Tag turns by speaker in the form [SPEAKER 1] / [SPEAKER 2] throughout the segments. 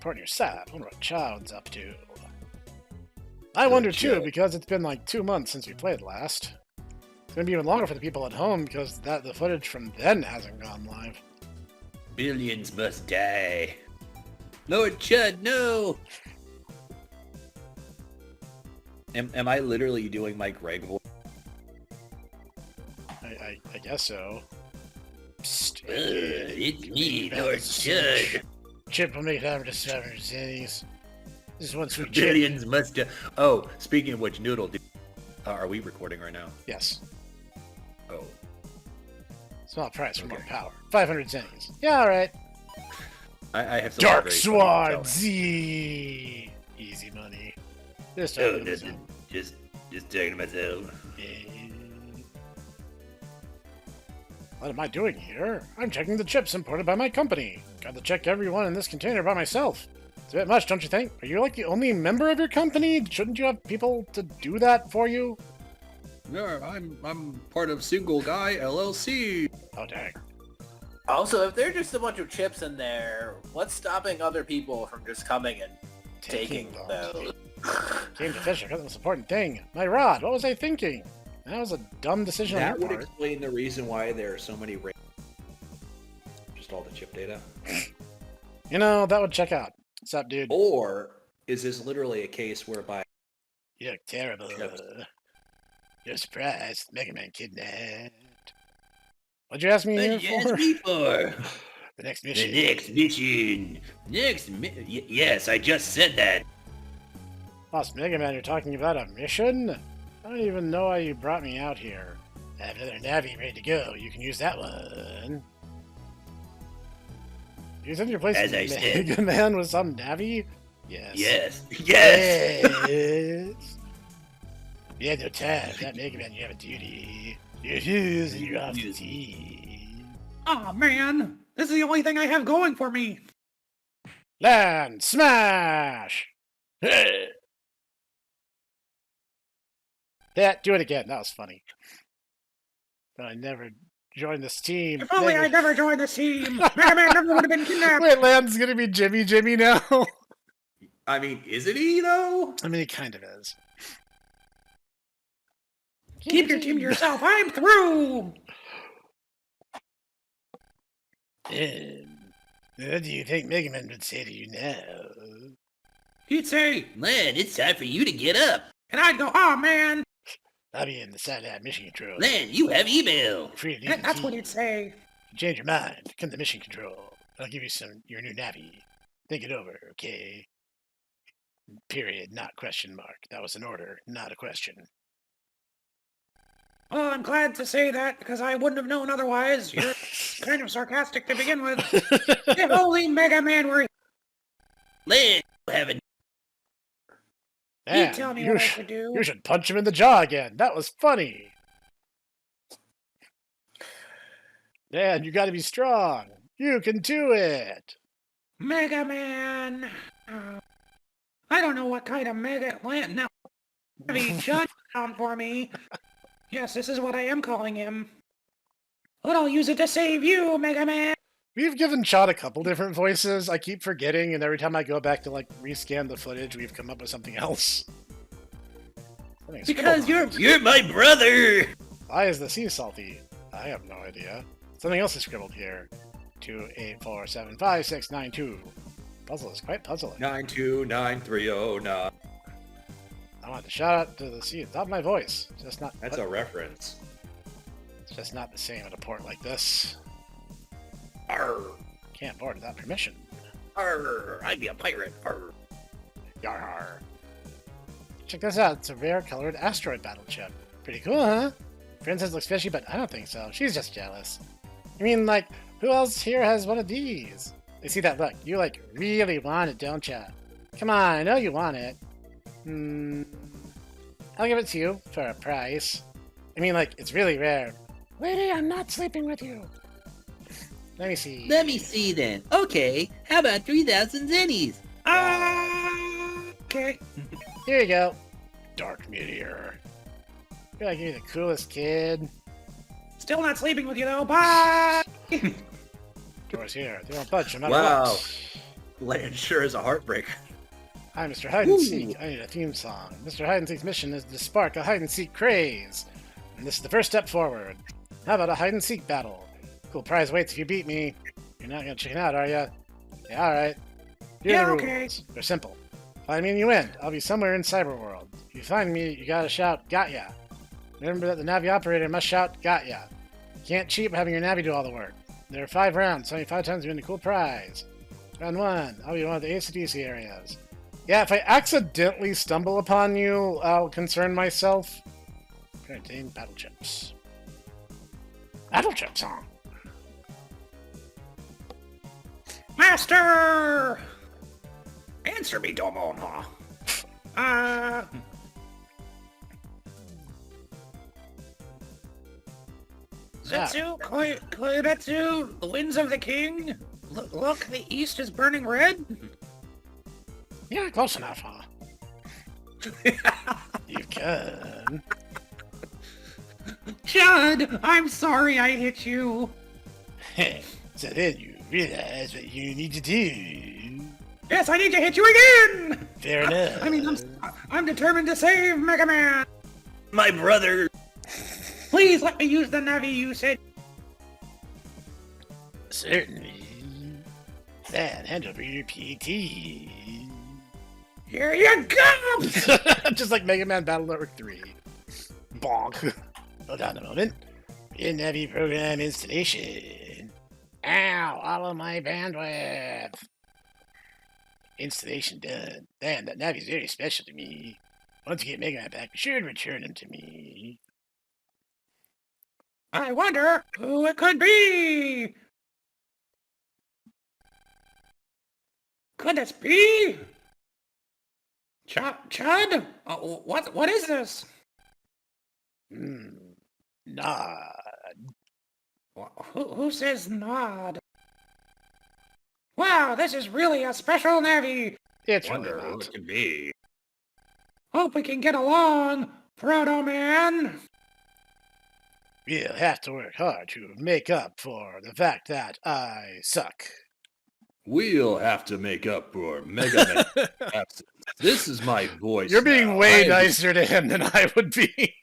[SPEAKER 1] report on your side. I wonder what Child's up to. I wonder too, because it's been like 2 months since we played last. It's gonna be even longer for the people at home because the footage from then hasn't gone live.
[SPEAKER 2] Billions must die. Lord Chud, no! Am I literally doing my Greg voice?
[SPEAKER 1] I guess so. Psst.
[SPEAKER 2] It's me, Lord Chud.
[SPEAKER 1] Chip will make it over to 700 cities. This is one sweet
[SPEAKER 2] Billions
[SPEAKER 1] chip.
[SPEAKER 2] must die. Oh, speaking of which, Noodle, are we recording right now?
[SPEAKER 1] Yes.
[SPEAKER 2] Oh.
[SPEAKER 1] Small price for more power. 500 zennies. Yeah, alright.
[SPEAKER 2] I have some
[SPEAKER 1] Dark Sword Z. Easy money. Just
[SPEAKER 2] talking to myself.
[SPEAKER 1] What am I doing here? I'm checking the chips imported by my company. Got to check every one in this container by myself. It's a bit much, don't you think? Are you like the only member of your company? Shouldn't you have people to do that for you?
[SPEAKER 2] No, I'm part of Single Guy LLC.
[SPEAKER 1] Oh dang.
[SPEAKER 3] Also, if there's just a bunch of chips in there, what's stopping other people from just coming and taking those?
[SPEAKER 1] Came to fish, I got the most important thing. My rod, what was I thinking? That was a dumb decision on
[SPEAKER 2] That
[SPEAKER 1] your
[SPEAKER 2] would
[SPEAKER 1] part.
[SPEAKER 2] explain the reason why there are so many just all the chip data.
[SPEAKER 1] You know, that would check out. What's up, dude?
[SPEAKER 2] Or is this literally a case whereby
[SPEAKER 1] You look terrible. You're surprised. MegaMan kidnapped. What'd you ask me here for? The next mission.
[SPEAKER 2] Yes, I just said that.
[SPEAKER 1] Boss MegaMan, you're talking about a mission? I don't even know why you brought me out here. I have another Navi ready to go. You can use that one. You said your place MegaMan with some Navi? Yes. Yes! You had no time. That MegaMan, you have a duty. You're and you're off the team.
[SPEAKER 4] Aw, man! This is the only thing I have going for me!
[SPEAKER 1] Land smash! Yeah, do it again. That was funny. But I never joined this team.
[SPEAKER 4] If only I never joined this team! MegaMan never would have been kidnapped!
[SPEAKER 1] Wait, Land's gonna be Jimmy now?
[SPEAKER 2] I mean, isn't he, though?
[SPEAKER 1] I mean, he kind of is.
[SPEAKER 4] Keep your team to yourself, I'm through!
[SPEAKER 1] What do you think MegaMan would say to you now?
[SPEAKER 4] He'd say,
[SPEAKER 2] Lan, it's time for you to get up.
[SPEAKER 4] and I'd go, aw, man!
[SPEAKER 1] I'll be in the satellite mission control.
[SPEAKER 2] Lan, you have email.
[SPEAKER 1] Free to leave the
[SPEAKER 4] That's
[SPEAKER 1] team.
[SPEAKER 4] what he'd say.
[SPEAKER 1] Change your mind. Come to mission control. I'll give you your new Navi. Think it over, okay? Period, not question mark. That was an order, not a question.
[SPEAKER 4] Well, I'm glad to say that, because I wouldn't have known otherwise. You're kind of sarcastic to begin with. If only MegaMan were...
[SPEAKER 2] Lan, you have a...
[SPEAKER 4] He'd tell me what I should do.
[SPEAKER 1] You should punch him in the jaw again. That was funny. Dan, you gotta be strong. You can do it.
[SPEAKER 4] MegaMan! I don't know what kind of Mega-Land now. Heavy shut down for me. Yes, this is what I am calling him. But I'll use it to save you, MegaMan!
[SPEAKER 1] We've given Chad a couple different voices. I keep forgetting, and every time I go back to like rescan the footage, we've come up with something else.
[SPEAKER 4] Because
[SPEAKER 2] You're my brother!
[SPEAKER 1] Why is the sea salty? I have no idea. Something else is scribbled here. 2847562. Puzzle is quite puzzling.
[SPEAKER 2] 9293009.
[SPEAKER 1] I want to shout out to the sea at the top of my voice. It's just not.
[SPEAKER 2] That's a reference.
[SPEAKER 1] It's just not the same at a port like this.
[SPEAKER 2] Arr!
[SPEAKER 1] Can't board without permission.
[SPEAKER 2] Arr! I'd be a pirate. Arr!
[SPEAKER 1] Yarr. Check this out. It's a rare colored asteroid battle chip. Pretty cool, huh? Princess looks fishy, but I don't think so. She's just jealous. I mean, like, who else here has one of these? You see that look? You, like, really want it, don't ya? Come on, I know you want it. I'll give it to you for a price. I mean, like, it's really rare. Lady, I'm not sleeping with you. Let me see.
[SPEAKER 2] Let me see then. Okay, how about 3,000 zennies?
[SPEAKER 4] Okay.
[SPEAKER 1] Here you go. Dark meteor. I feel like you're the coolest kid.
[SPEAKER 4] Still not sleeping with you, though. Bye!
[SPEAKER 1] Door's here. They won't budge no matter
[SPEAKER 2] Wow.
[SPEAKER 1] what.
[SPEAKER 2] Land sure is a heartbreaker.
[SPEAKER 1] Hi, Mr. Hide and Seek. I need a theme song. Mr. Hide and Seek's mission is to spark a hide and seek craze. And this is the first step forward. How about a hide and seek battle? Cool prize waits if you beat me. You're not gonna chicken out, are ya? Yeah, alright. Here are the rules. They're simple. Find me and you win. I'll be somewhere in Cyberworld. If you find me, you gotta shout, got ya. Remember that the Navi operator must shout, got ya. You can't cheat by having your Navi do all the work. There are 5 rounds, 75 times you win a cool prize. Round 1, I'll be one of the AC/DC areas. Yeah, if I accidentally stumble upon you, I'll concern myself. Contain battle chips. Battle chip song.
[SPEAKER 4] Master! Answer me, Domon. Zetsu, Koiretsu, the winds of the king? Look, the east is burning red?
[SPEAKER 1] Yeah, close enough, huh? You can.
[SPEAKER 4] Chud, I'm sorry I hit you.
[SPEAKER 1] So then you realize what you need to do.
[SPEAKER 4] Yes, I need to hit you again!
[SPEAKER 1] Fair enough.
[SPEAKER 4] I mean, I'm determined to save MegaMan.
[SPEAKER 2] My brother!
[SPEAKER 4] Please let me use the Navi you said.
[SPEAKER 1] Certainly. Then hand over your PT.
[SPEAKER 4] Here you go!
[SPEAKER 1] Just like Mega Man Battle Network 3. Bonk. Hold on a moment. In Navi program installation. Ow, all of my bandwidth. Installation done. Damn, that Navi's very special to me. Once you get Mega Man back, be sure to return him to me.
[SPEAKER 4] I wonder who it could be! Could this be? Chud? What is this?
[SPEAKER 1] Nod.
[SPEAKER 4] Who says nod? Wow, this is really a special Navi!
[SPEAKER 1] It's
[SPEAKER 2] Wonder
[SPEAKER 1] really
[SPEAKER 2] who
[SPEAKER 1] not.
[SPEAKER 2] it can be.
[SPEAKER 4] Hope we can get along, ProtoMan!
[SPEAKER 1] We'll have to work hard to make up for the fact that I suck.
[SPEAKER 5] We'll have to make up for MegaMan absence. This is my voice.
[SPEAKER 1] You're being
[SPEAKER 5] now.
[SPEAKER 1] way nicer to him than I would be.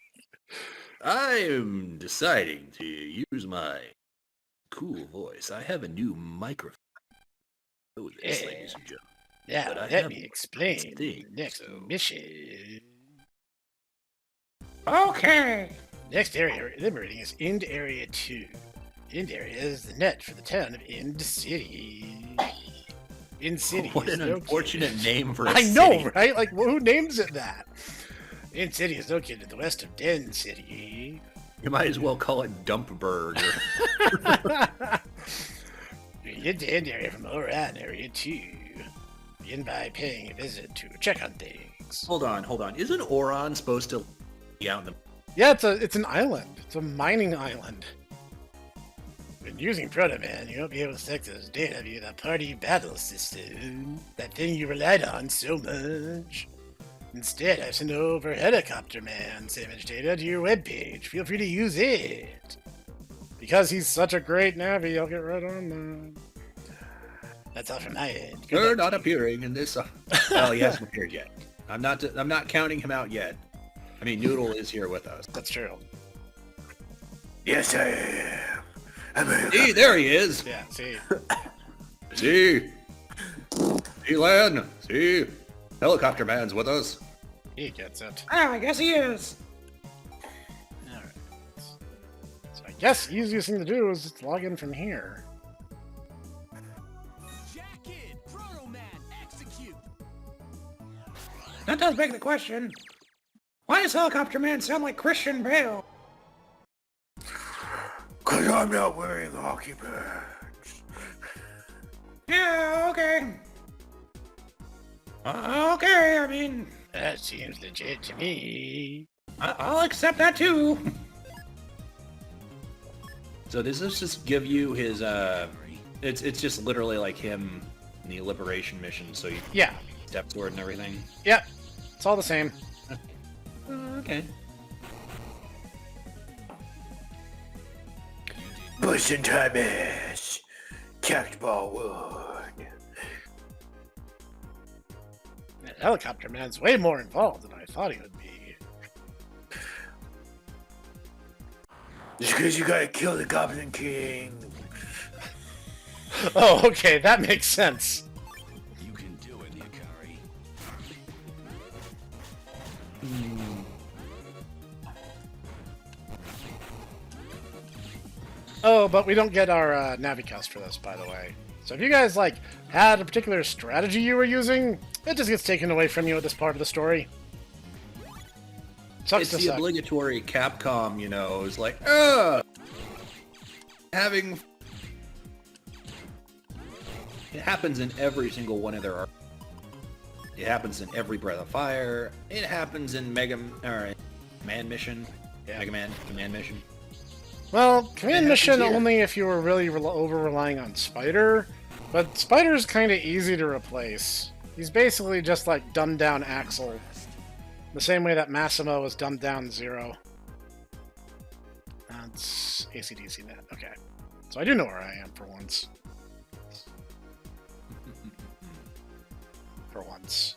[SPEAKER 5] I'm deciding to use my cool voice. I have a new microphone. Oh, this,
[SPEAKER 1] Yeah.
[SPEAKER 5] ladies and gentlemen.
[SPEAKER 1] Now,
[SPEAKER 5] But I
[SPEAKER 1] let
[SPEAKER 5] have
[SPEAKER 1] me explain the
[SPEAKER 5] things,
[SPEAKER 1] next
[SPEAKER 5] so-
[SPEAKER 1] mission.
[SPEAKER 4] Okay.
[SPEAKER 1] Next area we're liberating is Ind Area 2. Ind Area is the net for the town of Ind City. Ind City
[SPEAKER 2] What
[SPEAKER 1] is
[SPEAKER 2] an
[SPEAKER 1] located-
[SPEAKER 2] unfortunate name for a
[SPEAKER 1] I know,
[SPEAKER 2] city.
[SPEAKER 1] right? Like, who names it that? Ind City is located to the west of Den City.
[SPEAKER 2] You might as well call it Dumpburg.
[SPEAKER 1] You get to Ind Area from around Area 2. Begin by paying a visit to check on things.
[SPEAKER 2] Hold on. Isn't Oron supposed to be out in the...
[SPEAKER 1] Yeah, it's an island. It's a mining island. When using ProtoMan, you won't be able to select those data via the party battle system. That thing you relied on so much. Instead, I sent over Helicopter Man's image data to your webpage. Feel free to use it. Because he's such a great Navi, I'll get right on that. That's all from my end. Good
[SPEAKER 2] You're
[SPEAKER 1] luck
[SPEAKER 2] not
[SPEAKER 1] to you.
[SPEAKER 2] appearing in this... Well, he hasn't appeared yet. I'm not counting him out yet. I mean, Noodle is here with us.
[SPEAKER 1] That's true.
[SPEAKER 2] Yes, I am. See, there he is.
[SPEAKER 1] Yeah, see.
[SPEAKER 5] See? See, Lan? See? Helicopter Man's with us.
[SPEAKER 1] He gets it.
[SPEAKER 4] I guess he is.
[SPEAKER 1] Alright. So I guess the easiest thing to do is just log in from here.
[SPEAKER 6] Jacket, ProtoMan, execute.
[SPEAKER 4] That does beg the question. Why does Helicopter Man sound like Christian Bale?
[SPEAKER 2] Because I'm not wearing hockey pads.
[SPEAKER 4] Yeah, okay. Okay, I mean,
[SPEAKER 1] That seems legit to me.
[SPEAKER 4] I'll accept that too.
[SPEAKER 2] So does this just give you his, it's just literally like him in the Liberation mission, so you
[SPEAKER 1] Yeah.
[SPEAKER 2] step forward and everything?
[SPEAKER 1] Yep. It's all the same.
[SPEAKER 2] Okay.
[SPEAKER 7] Pushing time is. Checked ball wood.
[SPEAKER 1] Helicopter Man's way more involved than I thought he would be.
[SPEAKER 3] Just because you gotta kill the Goblin King.
[SPEAKER 1] Oh, okay, that makes sense.
[SPEAKER 6] You can do it, Hikari.
[SPEAKER 1] Oh, but we don't get our Navicast for this, by the way. So if you guys, like, had a particular strategy you were using, it just gets taken away from you at this part of the story. Sucks
[SPEAKER 2] It's
[SPEAKER 1] to
[SPEAKER 2] the
[SPEAKER 1] suck.
[SPEAKER 2] obligatory Capcom, you know, is like, having... It happens in every single one of their art. It happens in every Breath of Fire. It happens in Man Mission.
[SPEAKER 1] Yeah.
[SPEAKER 2] MegaMan Command Mission.
[SPEAKER 1] Well, Command
[SPEAKER 2] It
[SPEAKER 1] Mission
[SPEAKER 2] happens here.
[SPEAKER 1] only if you were really over-relying on Spider, but Spider's kind of easy to replace. He's basically just like dumbed-down Axel, the same way that Massimo was dumbed-down Zero. That's AC/DC net. Okay, so I do know where I am for once. For once.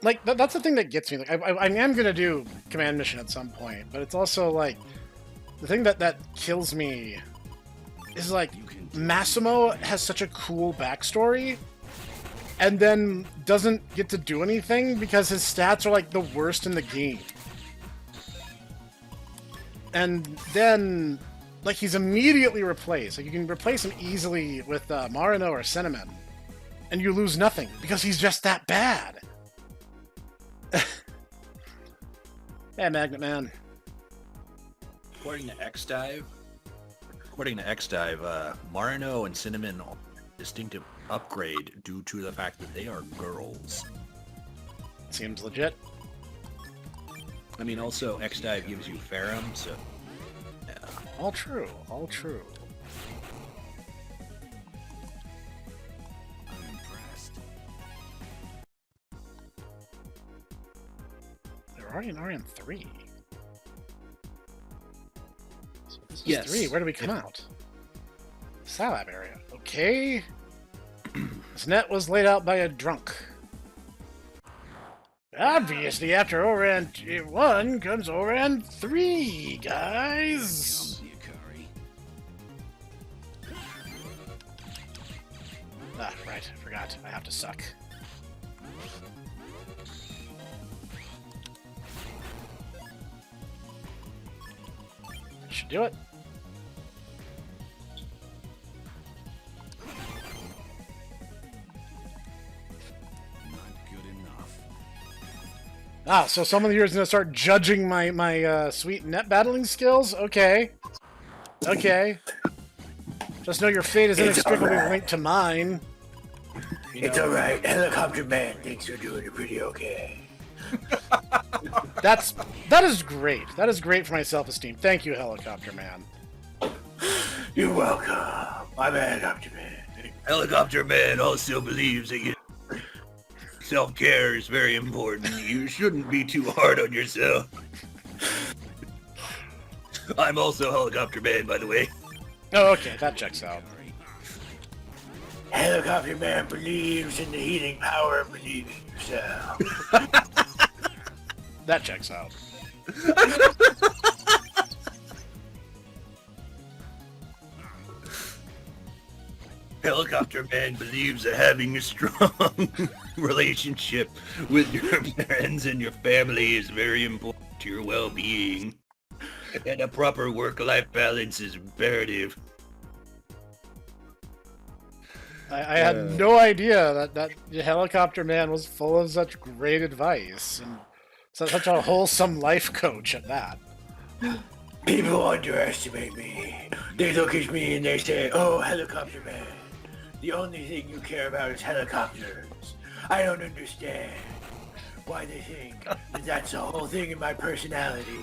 [SPEAKER 1] Like, that's the thing that gets me. Like, I am going to do Command Mission at some point, but it's also, like, the thing that kills me is, like, Massimo has such a cool backstory, and then doesn't get to do anything because his stats are, like, the worst in the game. And then, like, he's immediately replaced. Like, you can replace him easily with Marino or Cinnamon, and you lose nothing because he's just that bad. Yeah, Magnet Man.
[SPEAKER 2] According to Xdive, Marino and Cinnamon are distinctive upgrade due to the fact that they are girls.
[SPEAKER 1] Seems legit.
[SPEAKER 2] I mean, also, Xdive gives you Ferrum, so... Yeah.
[SPEAKER 1] All true. All true.
[SPEAKER 6] I'm impressed.
[SPEAKER 1] They're already in RM3. So this is
[SPEAKER 2] Yes.
[SPEAKER 1] 3. Where do we come out? Salab area. Okay. This net was laid out by a drunk. Obviously, after Oran 1 comes Oran 3, guys.
[SPEAKER 6] Comes Hikari.
[SPEAKER 1] Ah, right. I forgot. I have to suck. Should do it.
[SPEAKER 6] Not good enough.
[SPEAKER 1] Ah, so someone here is going to start judging my sweet net battling skills? Okay. Okay. Just know your fate is
[SPEAKER 3] It's
[SPEAKER 1] inextricably
[SPEAKER 3] alright.
[SPEAKER 1] linked to mine.
[SPEAKER 3] It's alright. Helicopter Man thinks you're doing it pretty okay.
[SPEAKER 1] That is great. That is great for my self-esteem. Thank you, Helicopter Man.
[SPEAKER 3] You're welcome. I'm a Helicopter Man.
[SPEAKER 5] Helicopter Man also believes that self-care is very important. You shouldn't be too hard on yourself. I'm also Helicopter Man, by the way.
[SPEAKER 1] Oh, okay. That checks out.
[SPEAKER 3] Helicopter Man believes in the healing power of believing yourself.
[SPEAKER 1] That checks out.
[SPEAKER 5] Helicopter Man believes that having a strong relationship with your friends and your family is very important to your well-being. And a proper work-life balance is imperative.
[SPEAKER 1] I had no idea that the Helicopter Man was full of such great advice and such a wholesome life coach at that.
[SPEAKER 3] People underestimate me. They look at me and they say, "Oh, Helicopter Man, the only thing you care about is helicopters." I don't understand why they think that that's the whole thing in my personality.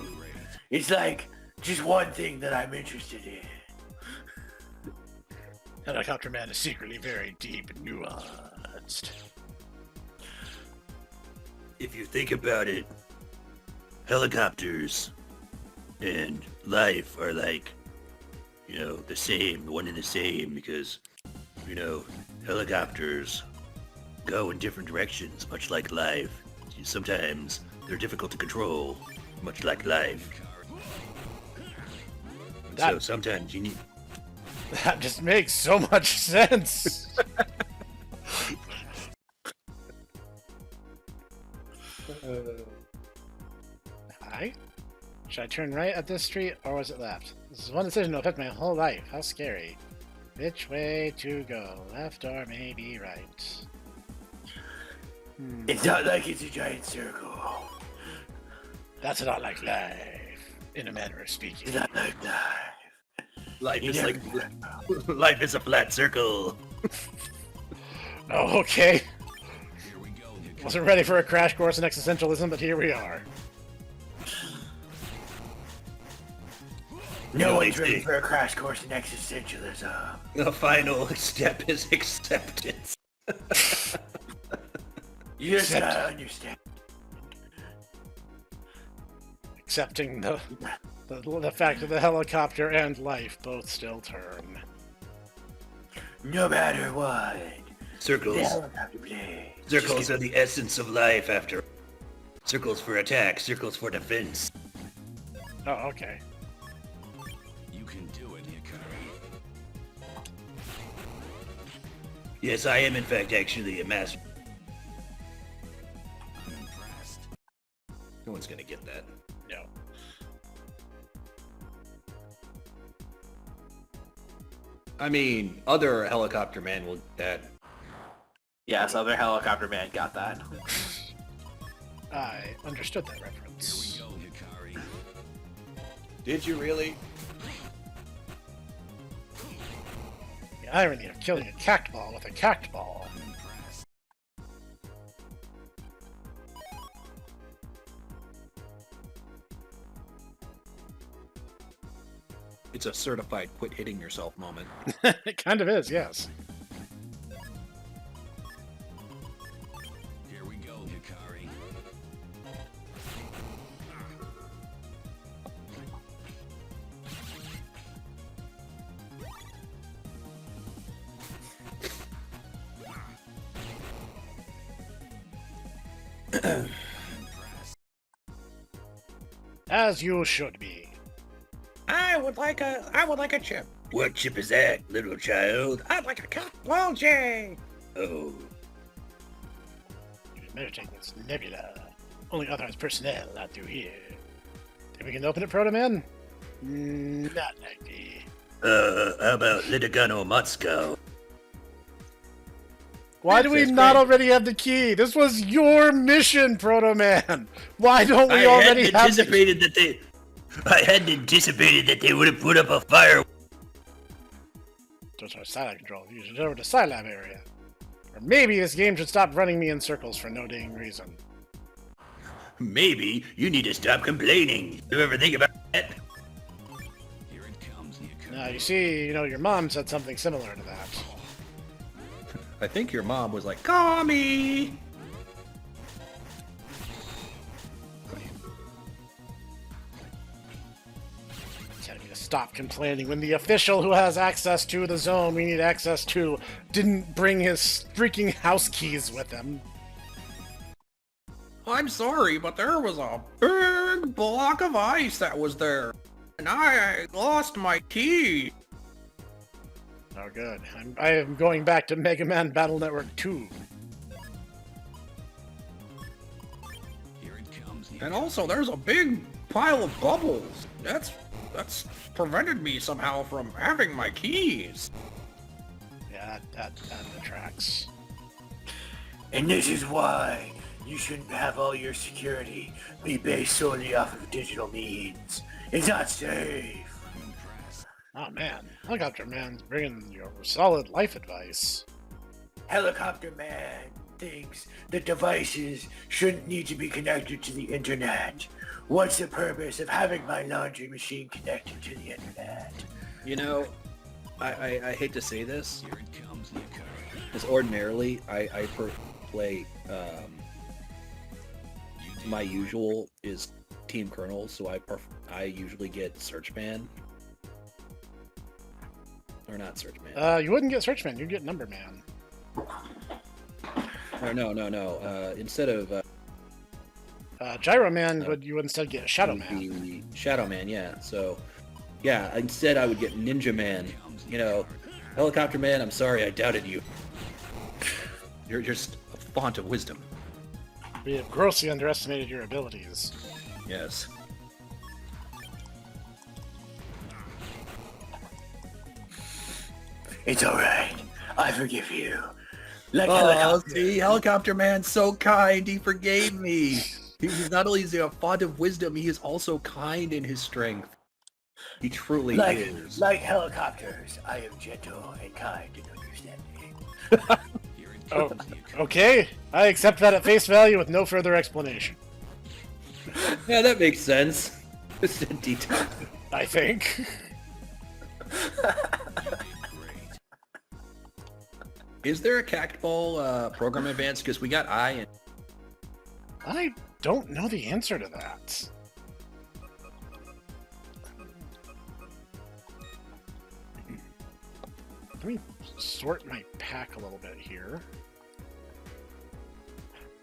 [SPEAKER 3] It's like just one thing that I'm interested in.
[SPEAKER 1] Helicopter Man is secretly very deep and nuanced.
[SPEAKER 5] If you think about it, helicopters and life are like, the same, one and the same, because You know, helicopters go in different directions, much like life. Sometimes they're difficult to control, much like life. And so
[SPEAKER 1] That-
[SPEAKER 5] sometimes you need...
[SPEAKER 1] That just makes so much sense. Hi? Should I turn right at this street, or was it left? This is one decision that will affect my whole life. How scary. Which way to go? Left or maybe right?
[SPEAKER 3] It's not like it's a giant circle.
[SPEAKER 1] That's not like life, in a manner of speaking.
[SPEAKER 3] It's not like life.
[SPEAKER 5] Life
[SPEAKER 3] You
[SPEAKER 5] is
[SPEAKER 3] never
[SPEAKER 5] like...
[SPEAKER 3] know.
[SPEAKER 5] Life is a flat circle.
[SPEAKER 1] Oh, okay.
[SPEAKER 6] Here we go, Hickory.
[SPEAKER 1] Wasn't ready for a crash course in existentialism, but here we are.
[SPEAKER 3] No
[SPEAKER 5] Really
[SPEAKER 3] one's ready
[SPEAKER 5] big.
[SPEAKER 3] for a crash course in existentialism.
[SPEAKER 5] The final step is acceptance.
[SPEAKER 3] You just
[SPEAKER 1] Accept-
[SPEAKER 3] gotta understand.
[SPEAKER 1] Accepting the fact that the helicopter and life both still turn.
[SPEAKER 3] No matter what.
[SPEAKER 5] Circles.
[SPEAKER 3] The helicopter blade.
[SPEAKER 5] Circles are the essence of life after... Circles for attack, circles for defense.
[SPEAKER 1] Oh, okay.
[SPEAKER 6] You can do it, Hickory.
[SPEAKER 5] Yes, I am in fact actually a master.
[SPEAKER 6] I'm impressed.
[SPEAKER 2] No one's gonna get that.
[SPEAKER 1] No.
[SPEAKER 2] I mean, other helicopter man will get that.
[SPEAKER 7] Yes, other helicopter man got that.
[SPEAKER 1] I understood that
[SPEAKER 6] Here
[SPEAKER 1] reference.
[SPEAKER 6] we go, Hickory.
[SPEAKER 2] Did you really?
[SPEAKER 1] The irony of killing a cact ball with a cact ball.
[SPEAKER 6] I'm impressed.
[SPEAKER 2] It's a certified quit hitting yourself moment.
[SPEAKER 1] It kind of is, yes.
[SPEAKER 6] Here we go, Hickory. Impressed.
[SPEAKER 1] As you should be.
[SPEAKER 4] I would like a chip.
[SPEAKER 5] What chip is that, little child?
[SPEAKER 4] I'd like a cat ball J.
[SPEAKER 5] Oh,
[SPEAKER 1] You meditate this nebula. Only authorized personnel allowed through here. Think we can open it, ProtoMan? Not likely.
[SPEAKER 5] how about Litigano Moscow?
[SPEAKER 1] Why do we
[SPEAKER 5] That's
[SPEAKER 1] not
[SPEAKER 5] great.
[SPEAKER 1] already have the key? This was your mission, ProtoMan! Why don't we
[SPEAKER 5] I
[SPEAKER 1] already
[SPEAKER 5] hadn't
[SPEAKER 1] have the key?
[SPEAKER 5] anticipated that they... I hadn't anticipated that they would have put up a fire.
[SPEAKER 1] Those are Scilab control. You should head over to Scilab area. Or maybe this game should stop running me in circles for no dang reason.
[SPEAKER 5] Maybe you need to stop complaining. You ever think about that?
[SPEAKER 6] Here it comes, Hickory.
[SPEAKER 1] Now, you see, your mom said something similar to that.
[SPEAKER 2] I think your mom was like, call me!
[SPEAKER 1] Telling me to stop complaining when the official who has access to the zone we need access to didn't bring his freaking house keys with him.
[SPEAKER 4] I'm sorry, but there was a big block of ice that was there. And I lost my key.
[SPEAKER 1] Oh, good. I am going back to MegaMan Battle Network 2.
[SPEAKER 6] Here it comes, Hickory.
[SPEAKER 4] And also, there's a big pile of bubbles. That's prevented me somehow from having my keys.
[SPEAKER 1] Yeah, that tracks.
[SPEAKER 3] And this is why you shouldn't have all your security be based solely off of digital means. It's not safe.
[SPEAKER 6] I'm impressed.
[SPEAKER 1] Oh man, Helicopter Man's bringing your solid life advice.
[SPEAKER 3] Helicopter Man thinks that devices shouldn't need to be connected to the internet. What's the purpose of having my laundry machine connected to the internet?
[SPEAKER 2] You know, I hate to say this,
[SPEAKER 6] Here it comes, Hickory.
[SPEAKER 2] because ordinarily I play,
[SPEAKER 6] You do
[SPEAKER 2] my usual is Team Kernel, so I usually get Search Ban. Or not Search Man.
[SPEAKER 1] You wouldn't get Search Man, you'd get Number Man.
[SPEAKER 2] Or no. Instead of
[SPEAKER 1] Gyro Man you would instead get Shadow Man.
[SPEAKER 2] the Shadow Man, yeah. So, yeah, instead I would get Ninja Man. You know, Helicopter Man, I'm sorry, I doubted you. You're just a font of wisdom.
[SPEAKER 1] We have grossly underestimated your abilities.
[SPEAKER 2] Yes.
[SPEAKER 3] It's alright. I forgive you. Like
[SPEAKER 2] Oh,
[SPEAKER 3] helicopter.
[SPEAKER 2] see, Helicopter Man's so kind. He forgave me. He's not only is he a font of wisdom, he is also kind in his strength. He truly is.
[SPEAKER 3] Like helicopters, I am gentle and kind and understanding.
[SPEAKER 6] Here it
[SPEAKER 1] Oh,
[SPEAKER 6] comes the occurrence.
[SPEAKER 1] okay. I accept that at face value with no further explanation.
[SPEAKER 2] Yeah, that makes sense. Just in detail.
[SPEAKER 1] I think.
[SPEAKER 6] Great.
[SPEAKER 2] Is there a Cact Ball program advance? Because we got I and
[SPEAKER 1] I don't know the answer to that. Let me sort my pack a little bit here.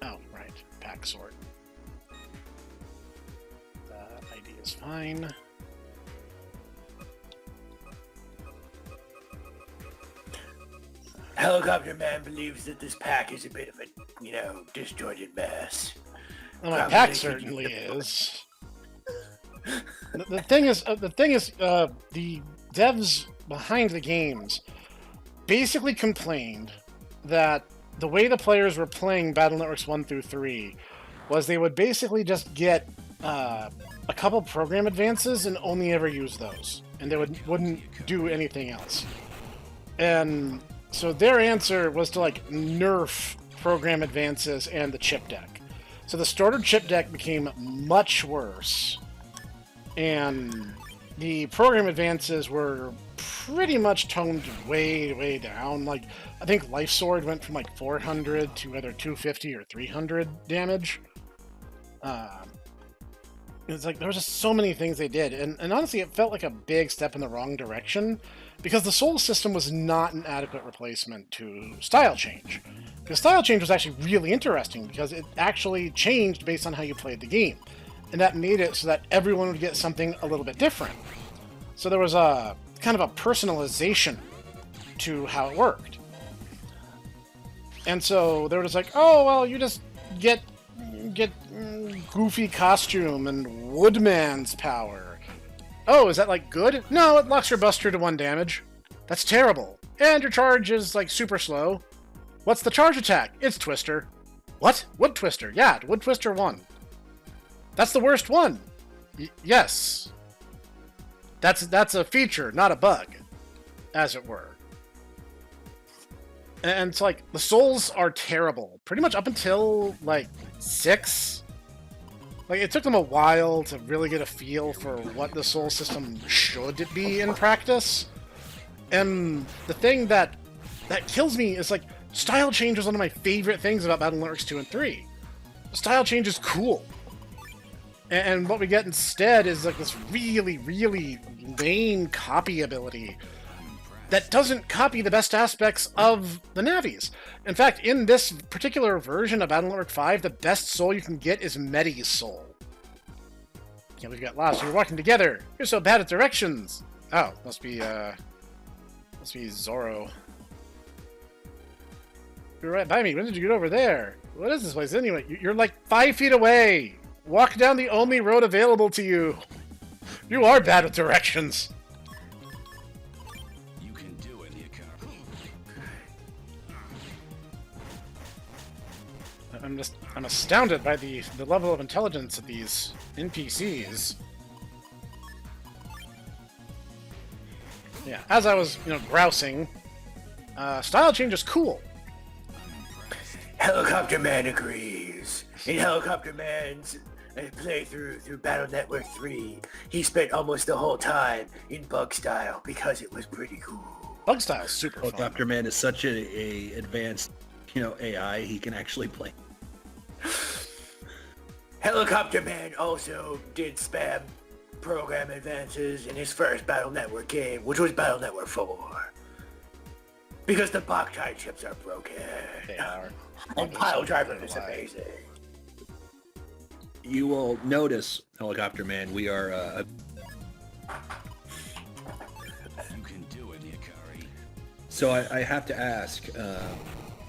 [SPEAKER 1] Oh, right. Pack sort. ID is fine.
[SPEAKER 3] Helicopter Man believes that this pack is a bit of a, disjointed mess.
[SPEAKER 1] Well, my
[SPEAKER 3] Probably
[SPEAKER 1] pack
[SPEAKER 3] could
[SPEAKER 1] certainly
[SPEAKER 3] use
[SPEAKER 1] is. The thing is, the devs behind the games basically complained that the way the players were playing Battle Networks 1 through 3 was they would basically just get a couple program advances and only ever use those, and they wouldn't do anything else. And so their answer was to nerf program advances and the chip deck. So the starter chip deck became much worse, and the program advances were pretty much toned way down. I think Life Sword went from 400 to either 250 or 300 damage. It's there was just so many things they did, and honestly it felt like a big step in the wrong direction, because the Soul system was not an adequate replacement to Style Change. Because Style Change was actually really interesting, because it actually changed based on how you played the game, and that made it so that everyone would get something a little bit different. So there was a kind of a personalization to how it worked. And so they were just oh, well, you just get goofy costume and Woodman's power. Oh, is that good? No, it locks your buster to 1 damage. That's terrible. And your charge is super slow. What's the charge attack? It's Twister. What? Wood Twister. Yeah, Wood Twister 1. That's the worst one. Yes. That's a feature, not a bug, as it were. And it's the souls are terrible. Pretty much up until 6. It took them a while to really get a feel for what the soul system should be in practice. And the thing that kills me is Style Change was one of my favorite things about Battle Networks 2 and 3. Style Change is cool. And what we get instead is this really lame copy ability that doesn't copy the best aspects of the Navis. In fact, in this particular version of Battle Network 5, the best soul you can get is Medi's soul. Can't believe you got lost. You're walking together. You're so bad at directions. Oh, must be Zoro. You're right by me. When did you get over there? What is this place anyway? You're 5 feet away. Walk down the only road available to you. You are bad with directions.
[SPEAKER 6] You can do it, Yakar.
[SPEAKER 1] I'm astounded by the level of intelligence of these NPCs. Yeah, as I was, grousing, Style Change is cool.
[SPEAKER 3] Helicopter Man agrees. In Helicopter Man's playthrough through Battle Network 3, he spent almost the whole time in Bug Style because it was pretty cool.
[SPEAKER 1] Bug Style's super fun.
[SPEAKER 2] Helicopter Man is such a advanced, AI. He can actually play.
[SPEAKER 3] Helicopter Man also did spam program advances in his first Battle Network game, which was Battle Network 4. Because the Boktai chips are broken.
[SPEAKER 1] They are.
[SPEAKER 3] And Pile Driver is amazing.
[SPEAKER 2] You will notice, Helicopter Man, we are
[SPEAKER 6] You can do it, Hikari.
[SPEAKER 2] so I have to ask,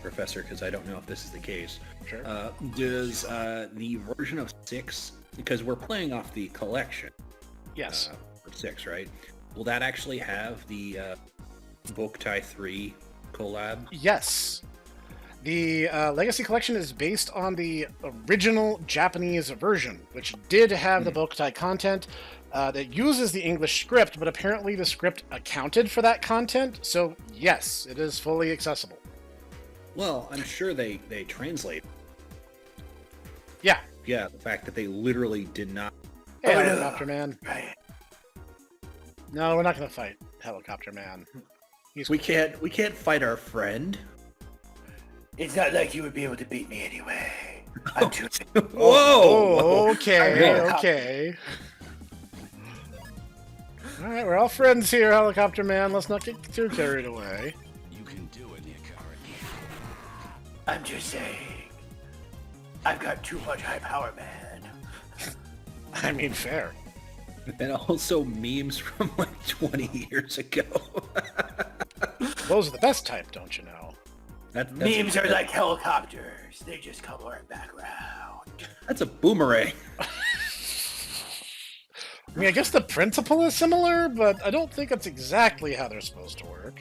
[SPEAKER 2] Professor, because I don't know if this is the case.
[SPEAKER 1] Sure.
[SPEAKER 2] Does the version of 6, because we're playing off the collection
[SPEAKER 1] Yes.
[SPEAKER 2] for 6, right? Will that actually have the Boktai 3 collab?
[SPEAKER 1] Yes. The Legacy Collection is based on the original Japanese version, which did have the Boktai content that uses the English script, but apparently the script accounted for that content, so yes, it is fully accessible.
[SPEAKER 2] Well, I'm sure they translate.
[SPEAKER 1] Yeah.
[SPEAKER 2] Yeah, the fact that they literally did not.
[SPEAKER 1] Hey,
[SPEAKER 3] Oh, no.
[SPEAKER 1] Helicopter Man.
[SPEAKER 3] Right.
[SPEAKER 1] No, we're not going to fight Helicopter Man.
[SPEAKER 2] We can't fight our friend.
[SPEAKER 3] It's not like you would be able to beat me anyway. I'm too...
[SPEAKER 2] Whoa!
[SPEAKER 1] Oh, okay,
[SPEAKER 3] Yeah.
[SPEAKER 1] okay. Alright, we're all friends here, Helicopter Man. Let's not get too carried away.
[SPEAKER 6] You can do it, Hikari.
[SPEAKER 3] I'm just saying. I've got too much high power, man.
[SPEAKER 1] I mean, fair.
[SPEAKER 2] And also memes from like 20 years ago.
[SPEAKER 1] Those are the best type, don't you know?
[SPEAKER 2] That's
[SPEAKER 3] Memes are like helicopters. They just color in background.
[SPEAKER 2] That's a boomerang.
[SPEAKER 1] I mean, I guess the principle is similar, but I don't think that's exactly how they're supposed to work.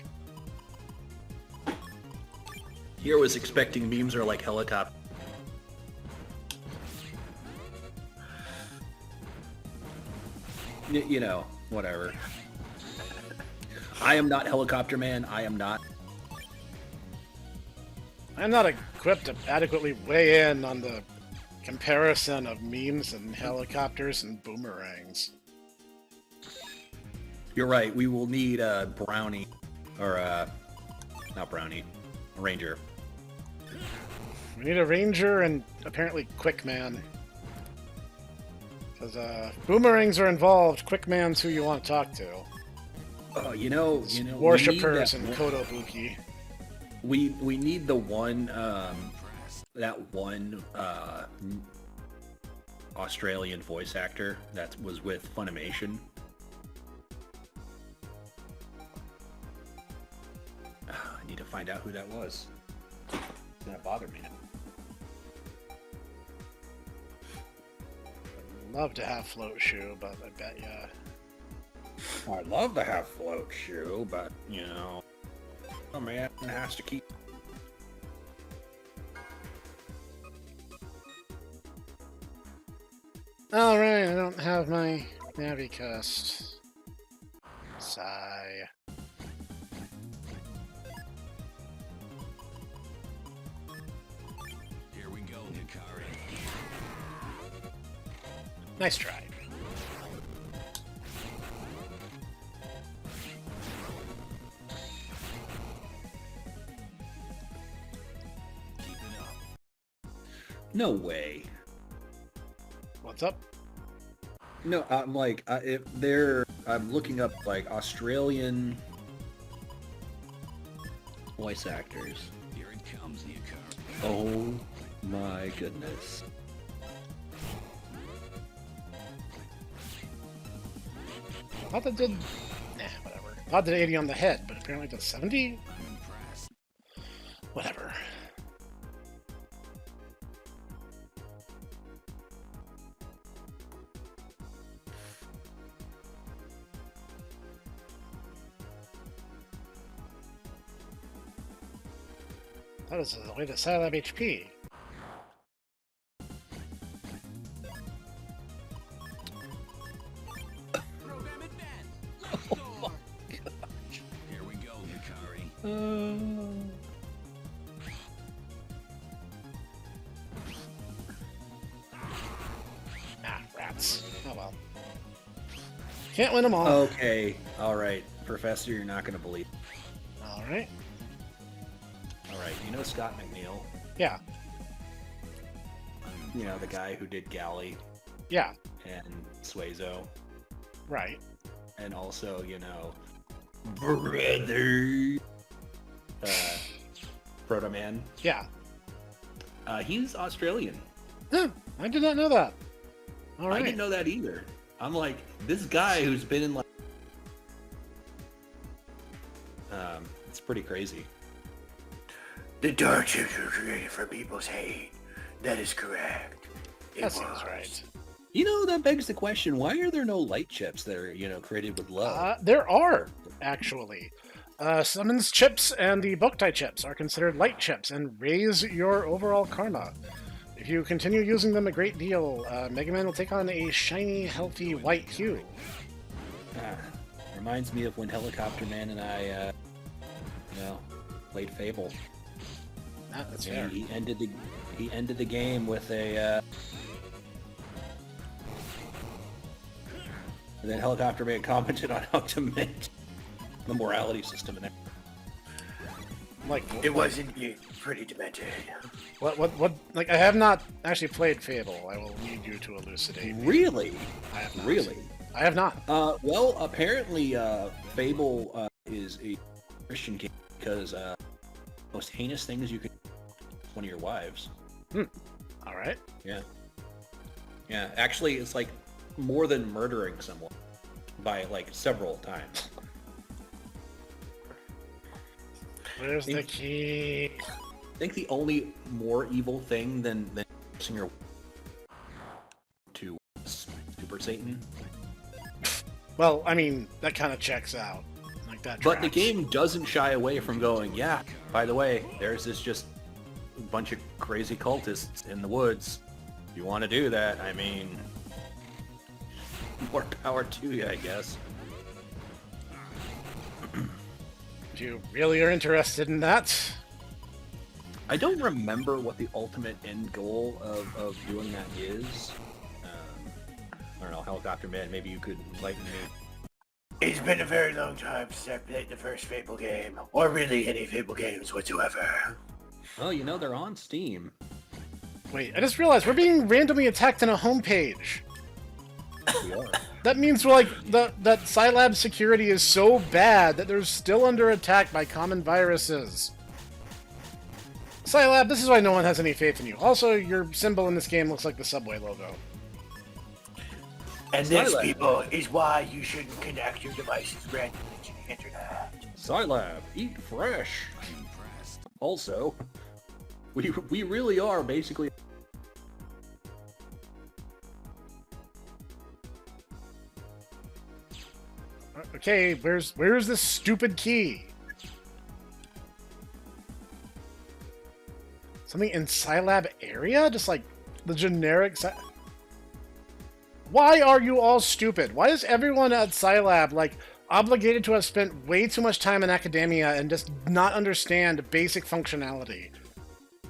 [SPEAKER 2] Here was expecting memes are like helicopter. You know, whatever. I am not Helicopter Man. I am not.
[SPEAKER 1] I'm not equipped to adequately weigh in on the comparison of memes and helicopters and boomerangs.
[SPEAKER 2] You're right. We will need a Brownie. Or, not Brownie. A Ranger.
[SPEAKER 1] We need a ranger and apparently Quickman. Because boomerangs are involved. Quickman's who you want to talk to.
[SPEAKER 2] Oh, you know,
[SPEAKER 1] Worshippers
[SPEAKER 2] we
[SPEAKER 1] and
[SPEAKER 2] need
[SPEAKER 1] Kotobuki.
[SPEAKER 2] we need the one, that one, Australian voice actor that was with Funimation. I need to find out who that was. It's gonna bother me.
[SPEAKER 1] Love to have float shoe, but I bet ya.
[SPEAKER 2] I'd love to have float shoe, but you know, a man has to keep.
[SPEAKER 1] Alright, I don't have my Navicast. Sigh.
[SPEAKER 6] Here we go, Hikari.
[SPEAKER 1] Nice try.
[SPEAKER 6] Keep it up.
[SPEAKER 2] No way.
[SPEAKER 1] What's up?
[SPEAKER 2] No, I'm like, I'm looking up like Australian voice actors.
[SPEAKER 6] Here it comes, Hikari.
[SPEAKER 2] Oh my goodness.
[SPEAKER 1] Thought that did... Nah, whatever. Thought that did 80 on the head, but apparently it does 70?
[SPEAKER 6] I'm impressed.
[SPEAKER 1] Whatever. That is the way to Silab HP.
[SPEAKER 6] Here we go, Hikari.
[SPEAKER 1] Ah, rats. Oh well. Can't win them all.
[SPEAKER 2] Okay, all right, Professor, you're not gonna believe.
[SPEAKER 1] Alright.
[SPEAKER 2] All right, you know Scott McNeil,
[SPEAKER 1] Yeah.
[SPEAKER 2] you know the guy who did Galley
[SPEAKER 1] Yeah.
[SPEAKER 2] and Suezo.
[SPEAKER 1] Right.
[SPEAKER 2] and also, you know,
[SPEAKER 5] Brother.
[SPEAKER 2] ProtoMan.
[SPEAKER 1] Yeah.
[SPEAKER 2] He's Australian.
[SPEAKER 1] Huh, I did not know that. All right.
[SPEAKER 2] I didn't know that either. I'm like, this guy who's been in like, it's pretty crazy.
[SPEAKER 3] The dark chips were created for people's hate. That is correct.
[SPEAKER 1] That seems right.
[SPEAKER 2] You know, that begs the question, why are there no light chips that are, you know, created with love?
[SPEAKER 1] There are, actually. Summons chips and the Boktai chips are considered light chips and raise your overall karma. If you continue using them a great deal, MegaMan will take on a shiny, healthy white hue.
[SPEAKER 2] Reminds me of when Helicopter Man and I, you know, played Fable.
[SPEAKER 1] That's
[SPEAKER 2] And
[SPEAKER 1] fair.
[SPEAKER 2] he ended the game with a, and then Helicopter Man commented on how to mint the morality system and everything.
[SPEAKER 1] Like,
[SPEAKER 3] It was indeed pretty demented.
[SPEAKER 1] what, like, I have not actually played Fable. I will need you to elucidate.
[SPEAKER 2] Really?
[SPEAKER 1] I have not.
[SPEAKER 2] Really?
[SPEAKER 1] I have not.
[SPEAKER 2] Well, apparently, Fable is a Christian game because most heinous things you could one of your wives.
[SPEAKER 1] All right.
[SPEAKER 2] Yeah. Yeah. Actually, it's like more than murdering someone by like several times.
[SPEAKER 1] Where's the key?
[SPEAKER 2] I think the only more evil thing than forcing your to Super Satan.
[SPEAKER 1] Well, I mean, that kind of checks out. Like that.
[SPEAKER 2] But the
[SPEAKER 1] tracks.
[SPEAKER 2] game doesn't shy away from going, yeah, by the way, there's this just bunch of crazy cultists in the woods. If you want to do that, I mean, more power to you, I guess.
[SPEAKER 1] If you really are interested in that,
[SPEAKER 2] I don't remember what the ultimate end goal of doing that is. I don't know, Helicopter Man, maybe you could enlighten me.
[SPEAKER 3] It's been a very long time since I played the first Fable game, or really any Fable games whatsoever.
[SPEAKER 2] Oh, you know, they're on Steam.
[SPEAKER 1] wait, I just realized we're being randomly attacked on a homepage.
[SPEAKER 2] We are.
[SPEAKER 1] That means we're like that Scilab security is so bad that they're still under attack by common viruses. Scilab, this is why no one has any faith in you. Also, your symbol in this game looks like the Subway logo.
[SPEAKER 3] And this,
[SPEAKER 2] Scilab.
[SPEAKER 3] people, is why you shouldn't connect your devices randomly to the internet.
[SPEAKER 2] Scilab, eat fresh.
[SPEAKER 6] I'm impressed.
[SPEAKER 2] Also, we really are basically.
[SPEAKER 1] Okay, where's this stupid key? Something in Scilab area? Just like the generic Why are you all stupid? Why is everyone at Scilab like obligated to have spent way too much time in academia and just not understand basic functionality?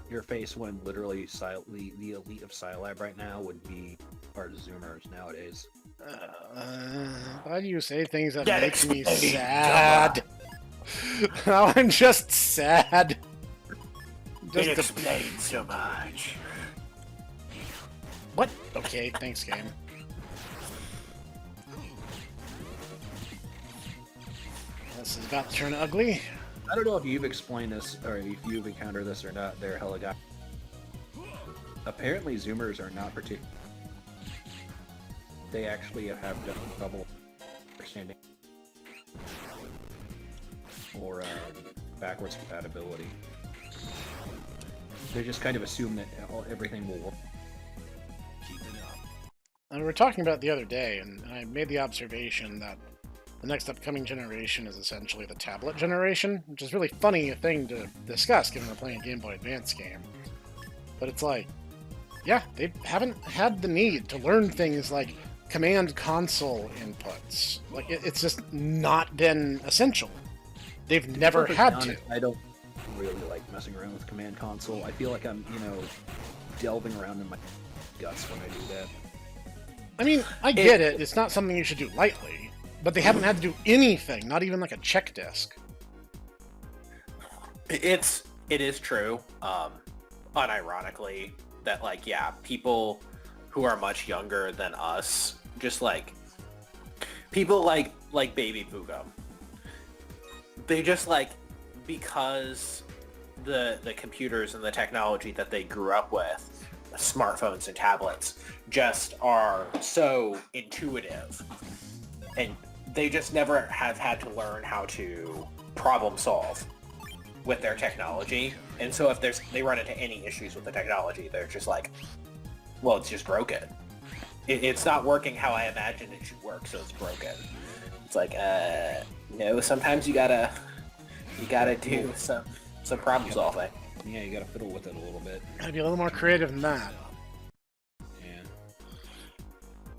[SPEAKER 2] Your face when literally the elite of Scilab right now would be part of Zoomers nowadays.
[SPEAKER 1] Why do you say things that
[SPEAKER 3] That
[SPEAKER 1] make me
[SPEAKER 3] explains
[SPEAKER 1] sad? Now I'm just sad.
[SPEAKER 3] It
[SPEAKER 1] Just
[SPEAKER 3] explains so much.
[SPEAKER 1] what? Okay, thanks, game. This is about to turn ugly.
[SPEAKER 2] I don't know if you've explained this or if you've encountered this or not. There, Helicopter. Apparently, Zoomers are not particular. They actually have trouble understanding or backwards compatibility. They just kind of assume that everything will work.
[SPEAKER 6] Keep it up.
[SPEAKER 1] And we were talking about it the other day, and I made the observation that the next upcoming generation is essentially the tablet generation, which is really funny a thing to discuss given we're playing a Game Boy Advance game. But it's like, yeah, they haven't had the need to learn things like command console inputs. Like, it's just not been essential. They've never had to.
[SPEAKER 2] I don't really like messing around with command console. I feel like I'm, delving around in my guts when I do that.
[SPEAKER 1] I mean, I get it. It's not something you should do lightly. But they haven't had to do anything, not even like a check disk.
[SPEAKER 7] It is true, unironically, that like, yeah, people who are much younger than us just like people like Baby Boogum, they just like, because the computers and the technology that they grew up with, smartphones and tablets, just are so intuitive, and they just never have had to learn how to problem solve with their technology. And so if they run into any issues with the technology, they're just like, well, it's just broken. It's not working how I imagined it should work, so it's broken. It's like, no, sometimes you gotta do some problem solving.
[SPEAKER 2] Yeah, you gotta fiddle with it a little bit.
[SPEAKER 1] Gotta be a little more creative than that.
[SPEAKER 2] Yeah.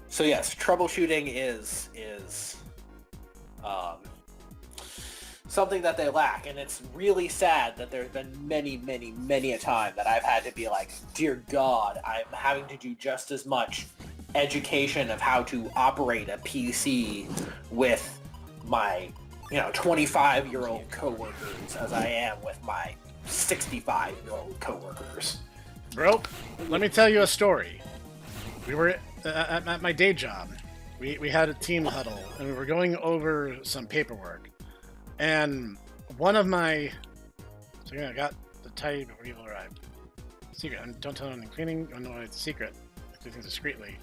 [SPEAKER 7] So yes, troubleshooting is something that they lack, and it's really sad that there's been many a time that I've had to be like, dear God, I'm having to do just as much education of how to operate a PC with my 25-year-old coworkers as I am with my 65-year-old coworkers.
[SPEAKER 1] Bro, let me tell you a story. We were at my day job. We had a team huddle, and we were going over some paperwork. And one of my... So yeah, I got the type before people arrived. Secret. Don't tell anyone. Cleaning. Oh no, it's a secret. Do things discreetly.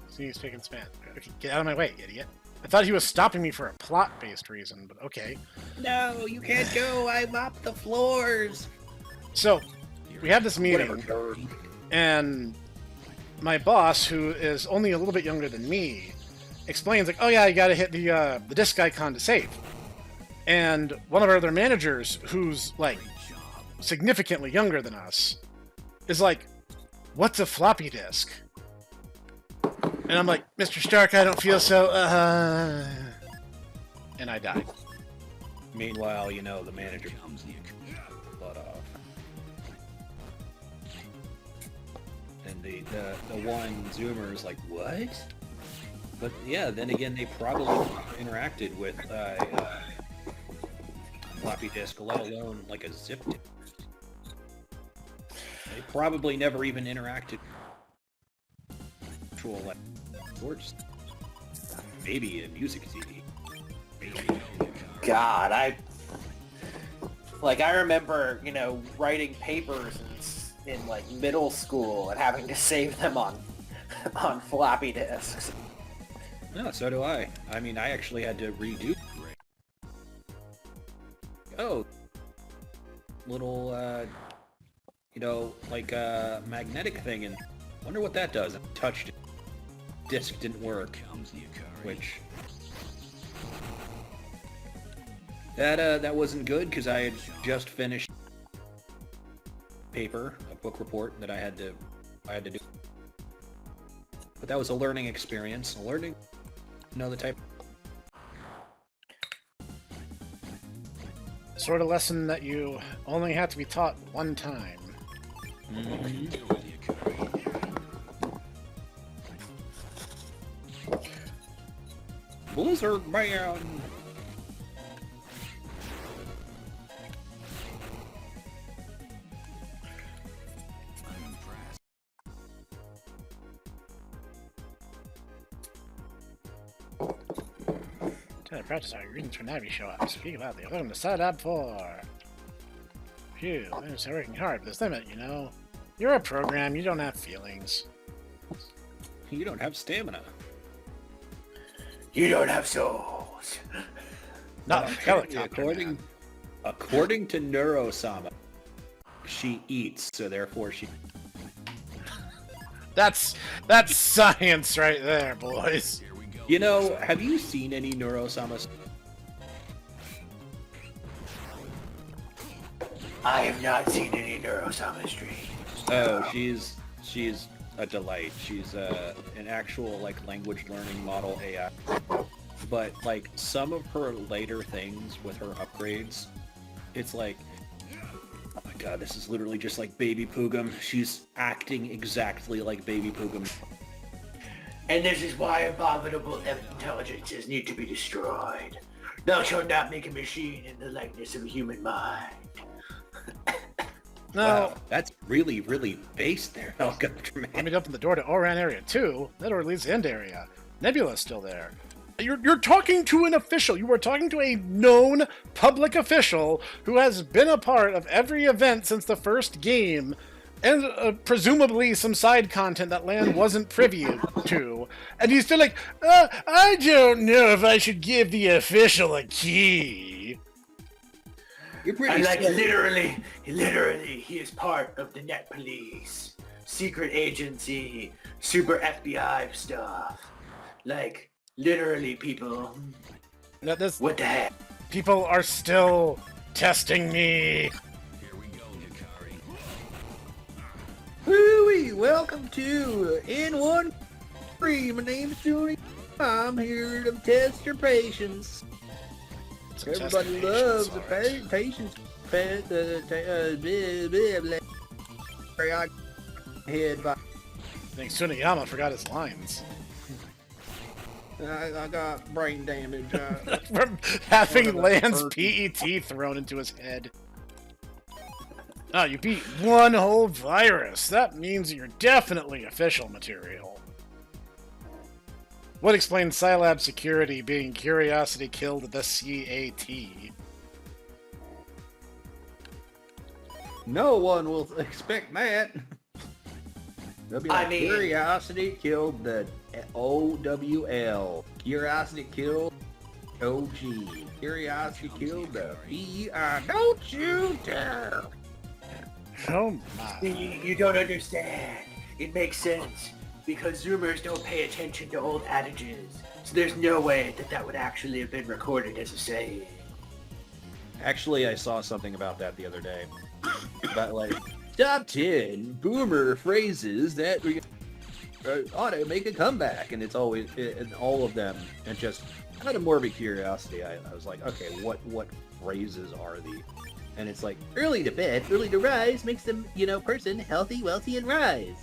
[SPEAKER 1] Sneeze, pick, and span. Okay, get out of my way, idiot. I thought he was stopping me for a plot-based reason, but okay.
[SPEAKER 2] No, you can't go. I mopped the floors.
[SPEAKER 1] So, we had this meeting, and my boss, who is only a little bit younger than me, explains, like, oh yeah, you gotta hit the disk icon to save. And one of our other managers, who's, like, significantly younger than us, is like, what's a floppy disk? And I'm like, Mr. Stark, I don't feel so, And I died.
[SPEAKER 2] Meanwhile, the manager comes the butt off. And the one Zoomer is like, what? But yeah, then again, they probably interacted with floppy disk, let alone like a zip disk. They probably never even interacted with actual like storage. Maybe a music CD.
[SPEAKER 7] God, I remember, writing papers in like middle school and having to save them on floppy disks.
[SPEAKER 2] No, so do I. I mean, I actually had to redo. Oh, little, like a magnetic thing, and wonder what that does. I touched it. Disc didn't work, which that wasn't good because I had just finished a book report that I had to do. But that was a learning experience, the type.
[SPEAKER 1] Sort of lesson that you only have to be taught one time.
[SPEAKER 2] Mm-hmm. Blizzard Man!
[SPEAKER 1] Try to practice our reasons for Navi show up. Speak loudly. Welcome to Side Up 4. Phew, I'm just working hard, but there's limit, You're a program, you don't have feelings.
[SPEAKER 2] You don't have stamina.
[SPEAKER 3] You don't have souls.
[SPEAKER 1] Not a helicopter, man.
[SPEAKER 2] According to Neurosama, she eats, so therefore she...
[SPEAKER 1] That's science right there, boys.
[SPEAKER 2] Have you seen any Neurosamas?
[SPEAKER 3] I have not seen any Neurosama streams.
[SPEAKER 2] Oh, she's a delight. She's an actual language learning model AI. But some of her later things with her upgrades, it's like, oh my god, this is literally just like Baby Poogum. She's acting exactly like Baby Poogum.
[SPEAKER 3] And this is why abominable intelligences need to be destroyed. Thou shalt not make a machine in the likeness of a human mind.
[SPEAKER 1] No.
[SPEAKER 2] Wow, that's really, really based there, Helicopter Man.
[SPEAKER 1] Let me open the door to Oran Area 2. That door leads to End Area. Nebula's still there. You're talking to an official. You are talking to a known public official who has been a part of every event since the first game, and presumably some side content that Lan wasn't privy to. And he's still like, I don't know if I should give the official a key.
[SPEAKER 5] You're pretty
[SPEAKER 3] And like
[SPEAKER 5] silly.
[SPEAKER 3] literally, he is part of the net police, secret agency, super FBI stuff. Like, literally, people.
[SPEAKER 1] Now this,
[SPEAKER 3] What the heck?
[SPEAKER 1] people are still testing me.
[SPEAKER 6] Here we go, Hikari.
[SPEAKER 5] Woo-wee, welcome to N1 Free. My name's Julie. I'm here to test your patience.
[SPEAKER 1] Some
[SPEAKER 5] Everybody
[SPEAKER 1] testing
[SPEAKER 5] loves
[SPEAKER 1] patience,
[SPEAKER 5] the
[SPEAKER 1] alright.
[SPEAKER 5] patience. Head by.
[SPEAKER 1] I think Tsuneyama forgot his lines.
[SPEAKER 5] I got brain damage.
[SPEAKER 1] From having
[SPEAKER 5] One of the
[SPEAKER 1] Lan's
[SPEAKER 5] first-
[SPEAKER 1] PET thrown into his head. Oh, you beat one whole virus. That means you're definitely official material. What explains Scilab security being Curiosity killed the CAT?
[SPEAKER 5] No one will expect that. They'll be like,
[SPEAKER 3] I mean-
[SPEAKER 5] Curiosity killed the OWL. Curiosity killed OG. Curiosity killed the BI. Don't you dare!
[SPEAKER 1] Oh my.
[SPEAKER 3] You don't understand. It makes sense. Because Zoomers don't pay attention to old adages. So there's no way that that would actually have been recorded as a saying.
[SPEAKER 2] Actually, I saw something about that the other day. About like,
[SPEAKER 5] Top 10 boomer phrases that we ought to make a comeback, and it's always in all of them. And just out of morbid curiosity, I was like, okay, what phrases are these? And it's like, early to bed, early to rise makes them, person healthy, wealthy, and rise.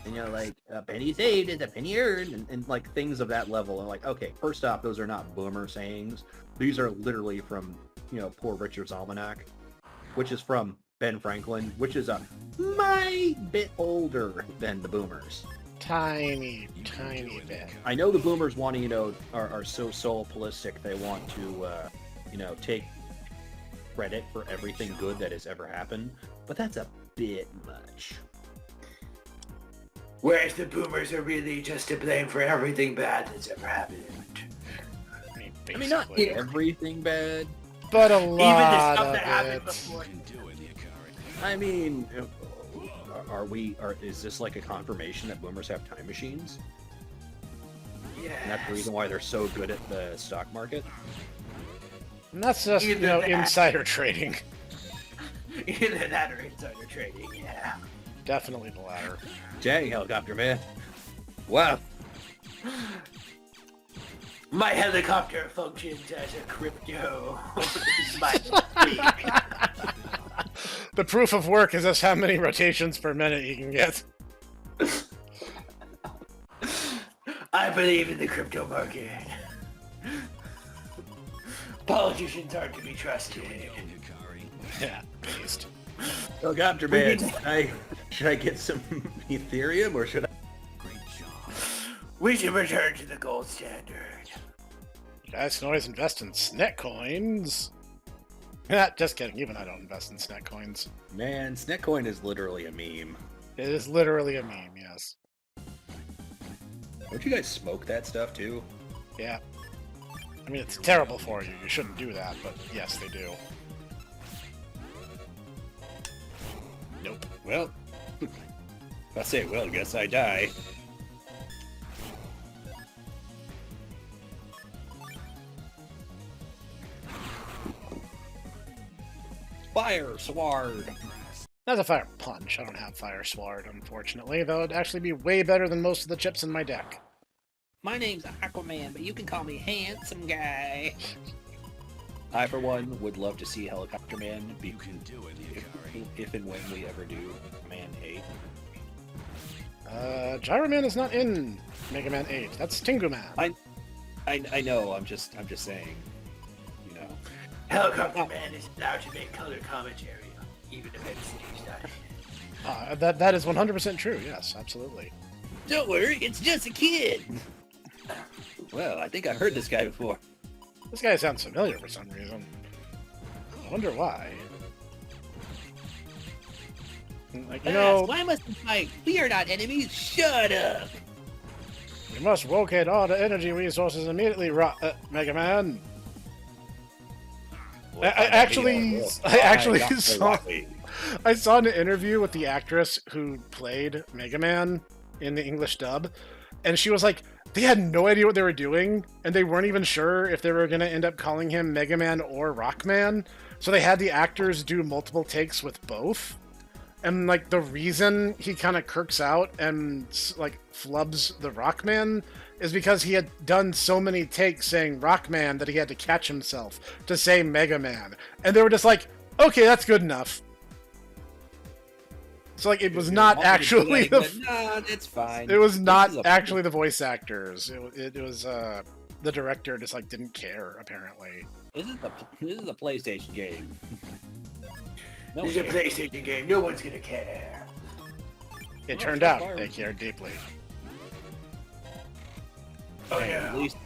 [SPEAKER 5] And like, a penny saved is a penny earned, and like things of that level. And like, okay, first off, those are not boomer sayings. These are literally from, Poor Richard's Almanac, which is from Ben Franklin, which is a my bit older than the boomers.
[SPEAKER 1] Tiny
[SPEAKER 6] You can do it,
[SPEAKER 1] bit.
[SPEAKER 6] Hikari.
[SPEAKER 2] I know the boomers want to, are so soul-polistic, they want to, take credit for everything good that has ever happened, but that's a bit much.
[SPEAKER 3] Whereas the boomers are really just to blame for everything bad that's ever happened.
[SPEAKER 2] I mean, not
[SPEAKER 1] basically.
[SPEAKER 2] everything bad.
[SPEAKER 1] But a
[SPEAKER 3] Even the
[SPEAKER 1] lot
[SPEAKER 3] stuff
[SPEAKER 1] of
[SPEAKER 3] that happened
[SPEAKER 1] it.
[SPEAKER 3] before.
[SPEAKER 6] You can do it, Hikari.
[SPEAKER 2] I mean, is this like a confirmation that boomers have time machines?
[SPEAKER 3] Yeah.
[SPEAKER 2] And that's the reason why they're so good at the stock market?
[SPEAKER 1] And that's just,
[SPEAKER 3] Either that-
[SPEAKER 1] insider trading.
[SPEAKER 3] Either that or insider trading, yeah.
[SPEAKER 1] Definitely the latter.
[SPEAKER 2] Dang, helicopter man. Wow.
[SPEAKER 3] My helicopter functions as a crypto. My
[SPEAKER 1] The proof of work is just how many rotations per minute you can get.
[SPEAKER 3] I believe in the crypto market. Politicians aren't to be trusted.
[SPEAKER 6] Hikari.
[SPEAKER 1] Yeah, beast.
[SPEAKER 2] Helicopter man, should I get some Ethereum or should I?
[SPEAKER 6] Great job.
[SPEAKER 3] We should return to the gold standard.
[SPEAKER 1] You guys can always invest in Snek coins. Just kidding. Even I don't invest in Snek coins.
[SPEAKER 2] Man, Snetcoin is literally a meme.
[SPEAKER 1] It is literally a meme, yes.
[SPEAKER 2] Don't you guys smoke that stuff too?
[SPEAKER 1] Yeah. I mean, it's terrible for you. You shouldn't do that, but yes, they do. Nope.
[SPEAKER 2] Well, if I say well, guess I die. Fire sword.
[SPEAKER 1] That's a fire punch. I don't have fire sword, unfortunately, though it'd actually be way better than most of the chips in my deck.
[SPEAKER 8] My name's Aquaman, but you can call me Handsome Guy.
[SPEAKER 2] I, for one, would love to see Helicopter Man be
[SPEAKER 6] You can do it, Hikari.
[SPEAKER 2] if and when we ever do Man 8.
[SPEAKER 1] Gyroman is not in Mega Man 8. That's Tinguman.
[SPEAKER 2] I know. I'm just saying. You know.
[SPEAKER 3] Helicopter Man is allowed to make color commentary, even if MCU's not.
[SPEAKER 1] That is 100% true. Yes, absolutely.
[SPEAKER 8] Don't worry, it's just a kid.
[SPEAKER 2] Well, I think I've heard this guy before.
[SPEAKER 1] This guy sounds familiar for some reason. I wonder why. Like, you know,
[SPEAKER 8] Why must we fight? We are not enemies. Shut up.
[SPEAKER 1] we must locate all the energy resources immediately, Mega Man. I actually I saw an interview with the actress who played Mega Man in the English dub, and she was like, they had no idea what they were doing, and they weren't even sure if they were going to end up calling him Mega Man or Rockman, so they had the actors do multiple takes with both. And, like, the reason he kind of kirks out and, like, flubs the Rockman is because he had done so many takes saying Rockman that he had to catch himself to say Mega Man. And they were just like, okay, that's good enough. So, like, it was not actually the...
[SPEAKER 2] No, that's fine.
[SPEAKER 1] It was not actually the voice actors. It was, the director just, like, didn't care, apparently.
[SPEAKER 2] This is a PlayStation game. No
[SPEAKER 3] This is a PlayStation game. No one's gonna care.
[SPEAKER 1] It turned out they cared deeply.
[SPEAKER 3] Oh
[SPEAKER 2] And
[SPEAKER 3] yeah.
[SPEAKER 2] At least,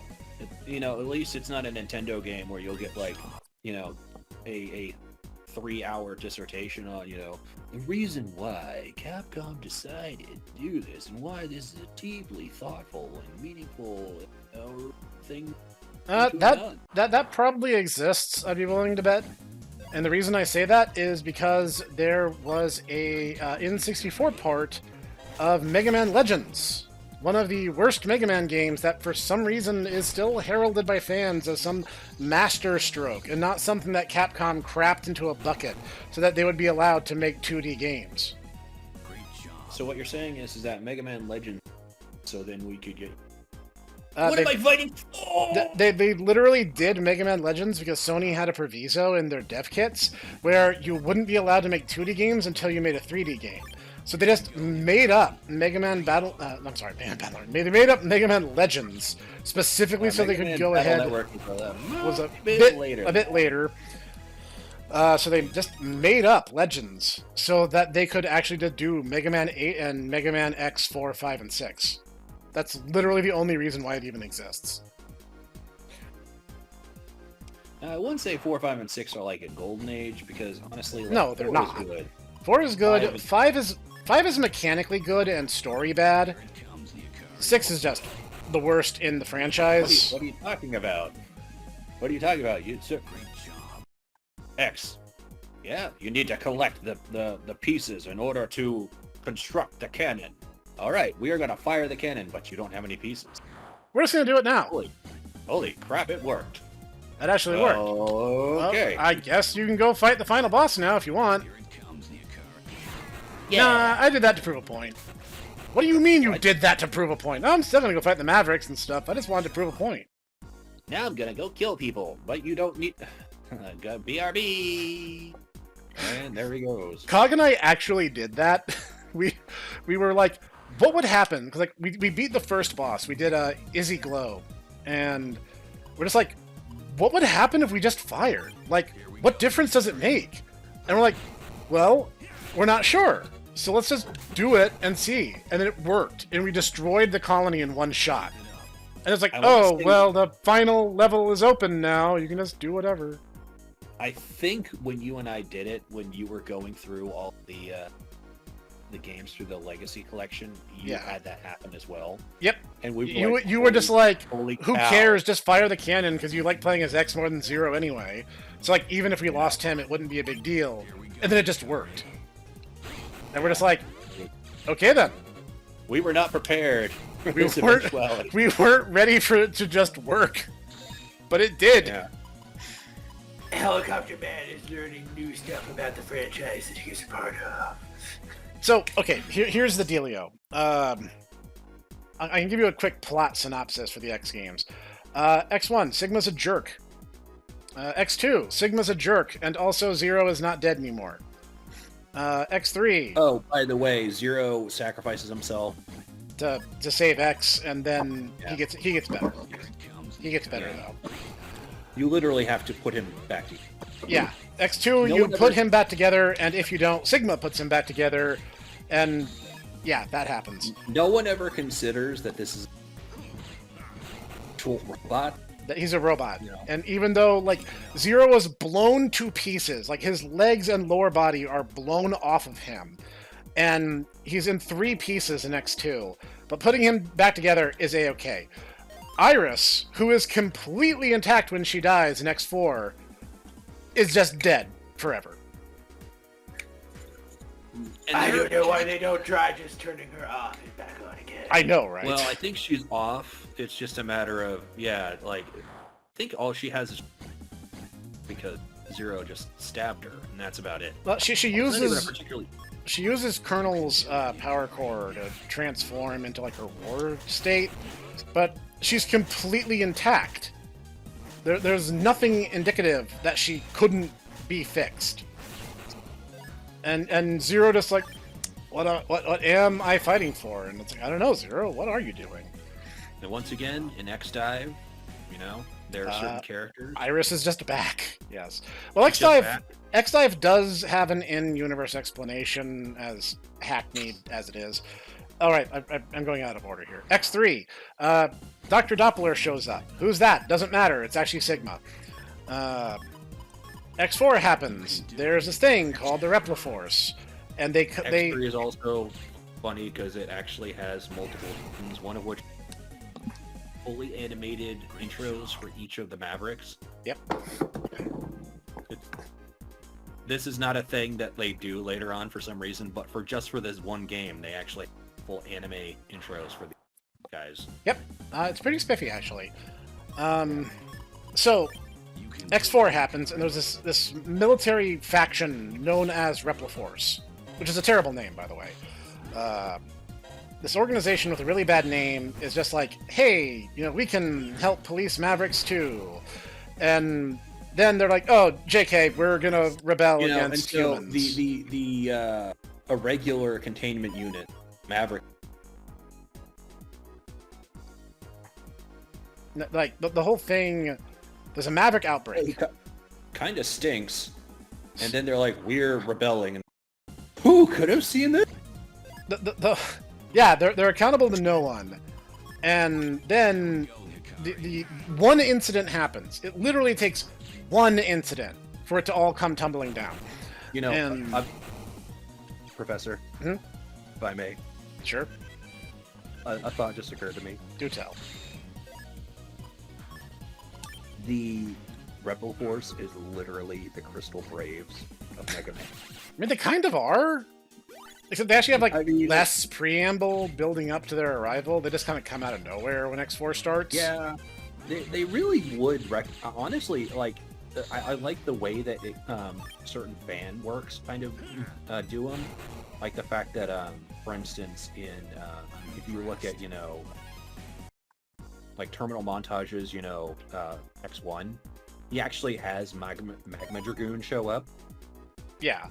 [SPEAKER 2] at least it's not a Nintendo game where you'll get like, a 3-hour dissertation on, the reason why Capcom decided to do this and why this is a deeply thoughtful and meaningful thing.
[SPEAKER 1] That probably exists, I'd be willing to bet. And the reason I say that is because there was a N64 part of Mega Man Legends, one of the worst Mega Man games that for some reason is still heralded by fans as some master stroke and not something that Capcom crapped into a bucket so that they would be allowed to make 2D games.
[SPEAKER 2] So what you're saying is that Mega Man Legends, so then we could get...
[SPEAKER 8] What am I fighting for?
[SPEAKER 1] They literally did Mega Man Legends because Sony had a proviso in their dev kits where you wouldn't be allowed to make 2D games until you made a 3D game. So they just made up Mega Man Battle... They made up Mega Man Legends specifically so they could go ahead... was a bit later. So they just made up Legends so that they could actually just do Mega Man 8 and Mega Man X 4, 5, and 6. That's literally the only reason why it even exists.
[SPEAKER 2] I wouldn't say 4, 5, and 6 are like a golden age because honestly, like,
[SPEAKER 1] No, they're
[SPEAKER 2] 4
[SPEAKER 1] not.
[SPEAKER 2] is good.
[SPEAKER 1] 4 is good. 5 is mechanically good and story bad. 6 is just the worst in the franchise.
[SPEAKER 2] What are you talking about? What are you talking about? X. Yeah, you need to collect the pieces in order to construct the cannon. All right, we are going to fire the cannon, but you don't have any pieces.
[SPEAKER 1] We're just going to do it now.
[SPEAKER 2] Holy crap, it worked.
[SPEAKER 1] That actually worked.
[SPEAKER 2] Okay.
[SPEAKER 1] Well, I guess you can go fight the final boss now if you want.
[SPEAKER 8] Yeah.
[SPEAKER 1] Nah, I did that to prove a point. What do you mean you did that to prove a point? I'm still going to go fight the Mavericks and stuff. I just wanted to prove a point.
[SPEAKER 2] Now I'm going to go kill people, but you don't need... Got BRB. And there he goes.
[SPEAKER 1] Cog and I actually did that. we were like, what would happen? Because like we beat the first boss. We did Izzy Glow, and we're just like, what would happen if we just fired? Like, what difference does it make? And we're like, well, we're not sure. So let's just do it and see. And then it worked, and we destroyed the colony in one shot. And it's like, oh, well, the final level is open now. You can just do whatever.
[SPEAKER 2] I think when you and I did it, when you were going through all the games through the Legacy Collection, you had that happen as well.
[SPEAKER 1] Yep.
[SPEAKER 2] And
[SPEAKER 1] you were just like, who
[SPEAKER 2] cow.
[SPEAKER 1] cares? Just fire the cannon because you like playing as X more than Zero anyway. So like, even if we lost him, it wouldn't be a big deal. And then it just worked. And we're just like, okay then.
[SPEAKER 2] We were not prepared.
[SPEAKER 1] We weren't ready for it to just work, but it did.
[SPEAKER 2] Yeah.
[SPEAKER 3] Helicopter Man is learning new stuff about the franchise that he's a part of.
[SPEAKER 1] So, okay, here's the dealio. I can give you a quick plot synopsis for the X games. X1, Sigma's a jerk. X2, Sigma's a jerk, and also Zero is not dead anymore. X3.
[SPEAKER 2] Oh, by the way, Zero sacrifices himself
[SPEAKER 1] to save X, and then he gets better. He gets better though.
[SPEAKER 2] You literally have to put him back.
[SPEAKER 1] Yeah, X2, you put him back together, and if you don't, Sigma puts him back together, and yeah, that happens.
[SPEAKER 2] No one ever considers that this is actual robot.
[SPEAKER 1] That he's a robot.
[SPEAKER 2] Yeah.
[SPEAKER 1] And even though, like, Zero was blown to pieces, like, his legs and lower body are blown off of him, and he's in 3 pieces in X2, but putting him back together is A-okay. Iris, who is completely intact when she dies in X4, is just dead forever.
[SPEAKER 3] I don't know why they don't try just turning her off and back on again.
[SPEAKER 1] I know, right?
[SPEAKER 2] Well, I think she's off. It's just a matter of, yeah, like, I think all she has is because Zero just stabbed her, and that's about it.
[SPEAKER 1] Well, she
[SPEAKER 2] It's not even a
[SPEAKER 1] uses
[SPEAKER 2] particularly...
[SPEAKER 1] she uses Colonel's power core to transform into like her war state, but she's completely intact. There's nothing indicative that she couldn't be fixed. And Zero just like, what am I fighting for? And it's like, I don't know, Zero, what are you doing?
[SPEAKER 2] And once again, in X-Dive, you know, there are certain characters.
[SPEAKER 1] Iris is just back. Yes. Well,
[SPEAKER 2] She's just back.
[SPEAKER 1] X-Dive does have an in-universe explanation, as hackneyed as it is. All right, I'm going out of order here. X3, Dr. Doppler shows up. Who's that? Doesn't matter. It's actually Sigma. X4 happens. There's this thing called the Repliforce, and they
[SPEAKER 2] X3 is also funny because it actually has multiple things, one of which fully animated intros for each of the Mavericks.
[SPEAKER 1] Yep.
[SPEAKER 2] This is not a thing that they do later on for some reason, but for this one game, they actually have full anime intros for the guys.
[SPEAKER 1] Yep. It's pretty spiffy, actually. So X4 happens, and there's this military faction known as Repliforce, which is a terrible name, by the way. This organization with a really bad name is just like, hey, you know, we can help police Mavericks too. And then they're like, oh, JK, we're gonna rebel against humans.
[SPEAKER 2] The irregular containment unit, Maverick.
[SPEAKER 1] Like, the whole thing, there's a Maverick outbreak.
[SPEAKER 2] Kind of stinks. And then they're like, we're rebelling. And who could have seen this?
[SPEAKER 1] Yeah, they're accountable to no one. And then the one incident happens. It literally takes one incident for it to all come tumbling down.
[SPEAKER 2] You know,
[SPEAKER 1] and...
[SPEAKER 2] Professor,
[SPEAKER 1] Hmm?
[SPEAKER 2] if I may.
[SPEAKER 1] Sure.
[SPEAKER 2] A thought just occurred to me.
[SPEAKER 1] Do tell.
[SPEAKER 2] The Rebel Force is literally the Crystal Braves of MegaMan.
[SPEAKER 1] I mean, they kind of are. Except they actually have, like,
[SPEAKER 2] I mean,
[SPEAKER 1] less preamble building up to their arrival. They just kind of come out of nowhere when X4 starts.
[SPEAKER 2] Yeah, they really would. Honestly, like, I like the way that certain fan works kind of do them. Like the fact that, for instance, if you look at, you know, like terminal montages, you know, X1, he actually has Magma Dragoon show up.
[SPEAKER 1] Yeah.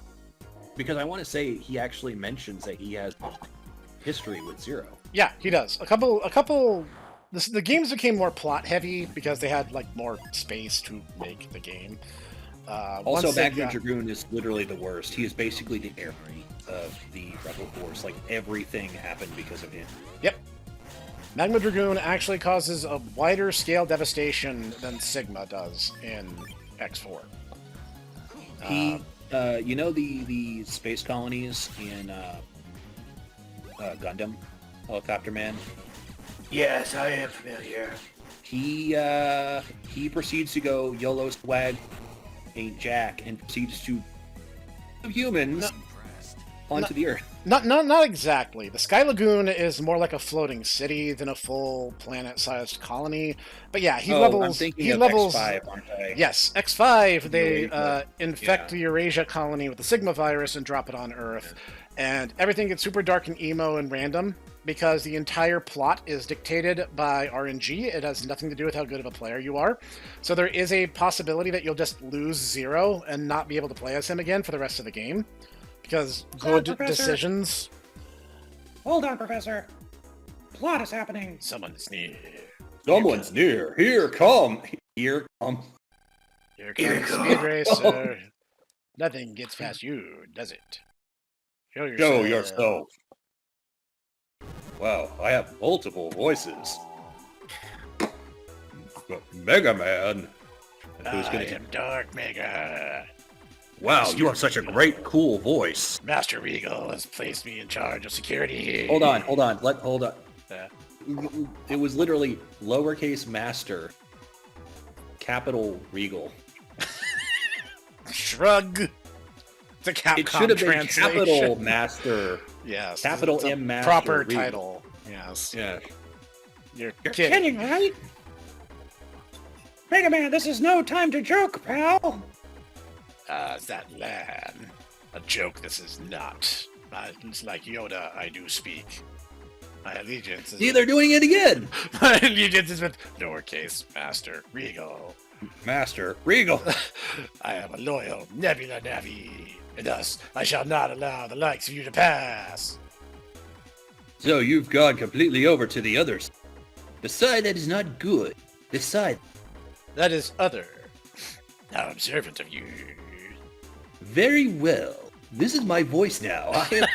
[SPEAKER 2] Because I want to say he actually mentions that he has history with Zero.
[SPEAKER 1] Yeah, he does. A couple. The games became more plot heavy because they had like more space to make the game.
[SPEAKER 2] Also, Magma Dragoon is literally the worst. He is basically the heir of the Rebel Force. Like everything happened because of him. Yep.
[SPEAKER 1] Magma Dragoon actually causes a wider scale devastation than Sigma does in X4.
[SPEAKER 2] You know the space colonies in Gundam, Helicopter Man?
[SPEAKER 3] Yes, I am familiar.
[SPEAKER 2] He proceeds to go YOLO swag ain't Jack and proceeds to humans onto the Earth.
[SPEAKER 1] Not exactly. The Sky Lagoon is more like a floating city than a full planet-sized colony. But yeah, he levels.
[SPEAKER 2] I'm thinking
[SPEAKER 1] he
[SPEAKER 2] of
[SPEAKER 1] levels.
[SPEAKER 2] X5, aren't I?
[SPEAKER 1] Yes, X5. They
[SPEAKER 2] Really?
[SPEAKER 1] infect the Eurasia colony with the Sigma virus and drop it on Earth, and everything gets super dark and emo and random because the entire plot is dictated by RNG. It has nothing to do with how good of a player you are. So there is a possibility that you'll just lose Zero and not be able to play as him again for the rest of the game. Because good decisions.
[SPEAKER 4] Hold on, Professor. Plot is happening.
[SPEAKER 1] Someone is near.
[SPEAKER 2] Someone's near. Here come. Here come.
[SPEAKER 1] Here comes Speed Racer. Nothing gets past you, does it? Show yourself.
[SPEAKER 2] Wow, I have multiple voices. MegaMan. Who's
[SPEAKER 1] I
[SPEAKER 2] gonna
[SPEAKER 1] am Dark Mega.
[SPEAKER 2] Wow, you have such a great, cool voice.
[SPEAKER 1] Master Regal has placed me in charge of security.
[SPEAKER 2] Hold on. Hold on.
[SPEAKER 1] Yeah.
[SPEAKER 2] It was literally lowercase master, capital Regal.
[SPEAKER 1] Shrug. It's a Capcom
[SPEAKER 2] It should have been
[SPEAKER 1] translation.
[SPEAKER 2] capital master.
[SPEAKER 1] Yes.
[SPEAKER 2] Capital
[SPEAKER 1] it's a
[SPEAKER 2] M master.
[SPEAKER 1] Proper
[SPEAKER 2] Regal.
[SPEAKER 1] title. Yes.
[SPEAKER 2] Yeah.
[SPEAKER 1] You're
[SPEAKER 4] You're
[SPEAKER 1] kidding.
[SPEAKER 4] kidding, right? Mega Man, this is no time to joke, pal.
[SPEAKER 1] Is that land? A joke this is not. It's like Yoda, I do speak. My allegiance is
[SPEAKER 2] See, they're doing it again.
[SPEAKER 1] my allegiance is with lowercase Master Regal.
[SPEAKER 2] Master Regal.
[SPEAKER 1] I am a loyal Nebula Navi, and thus I shall not allow the likes of you to pass.
[SPEAKER 5] So you've gone completely over to the other side. The side that is not good. The side.
[SPEAKER 1] That is other. Now I'm servant of you.
[SPEAKER 5] Very well. This is my voice now. I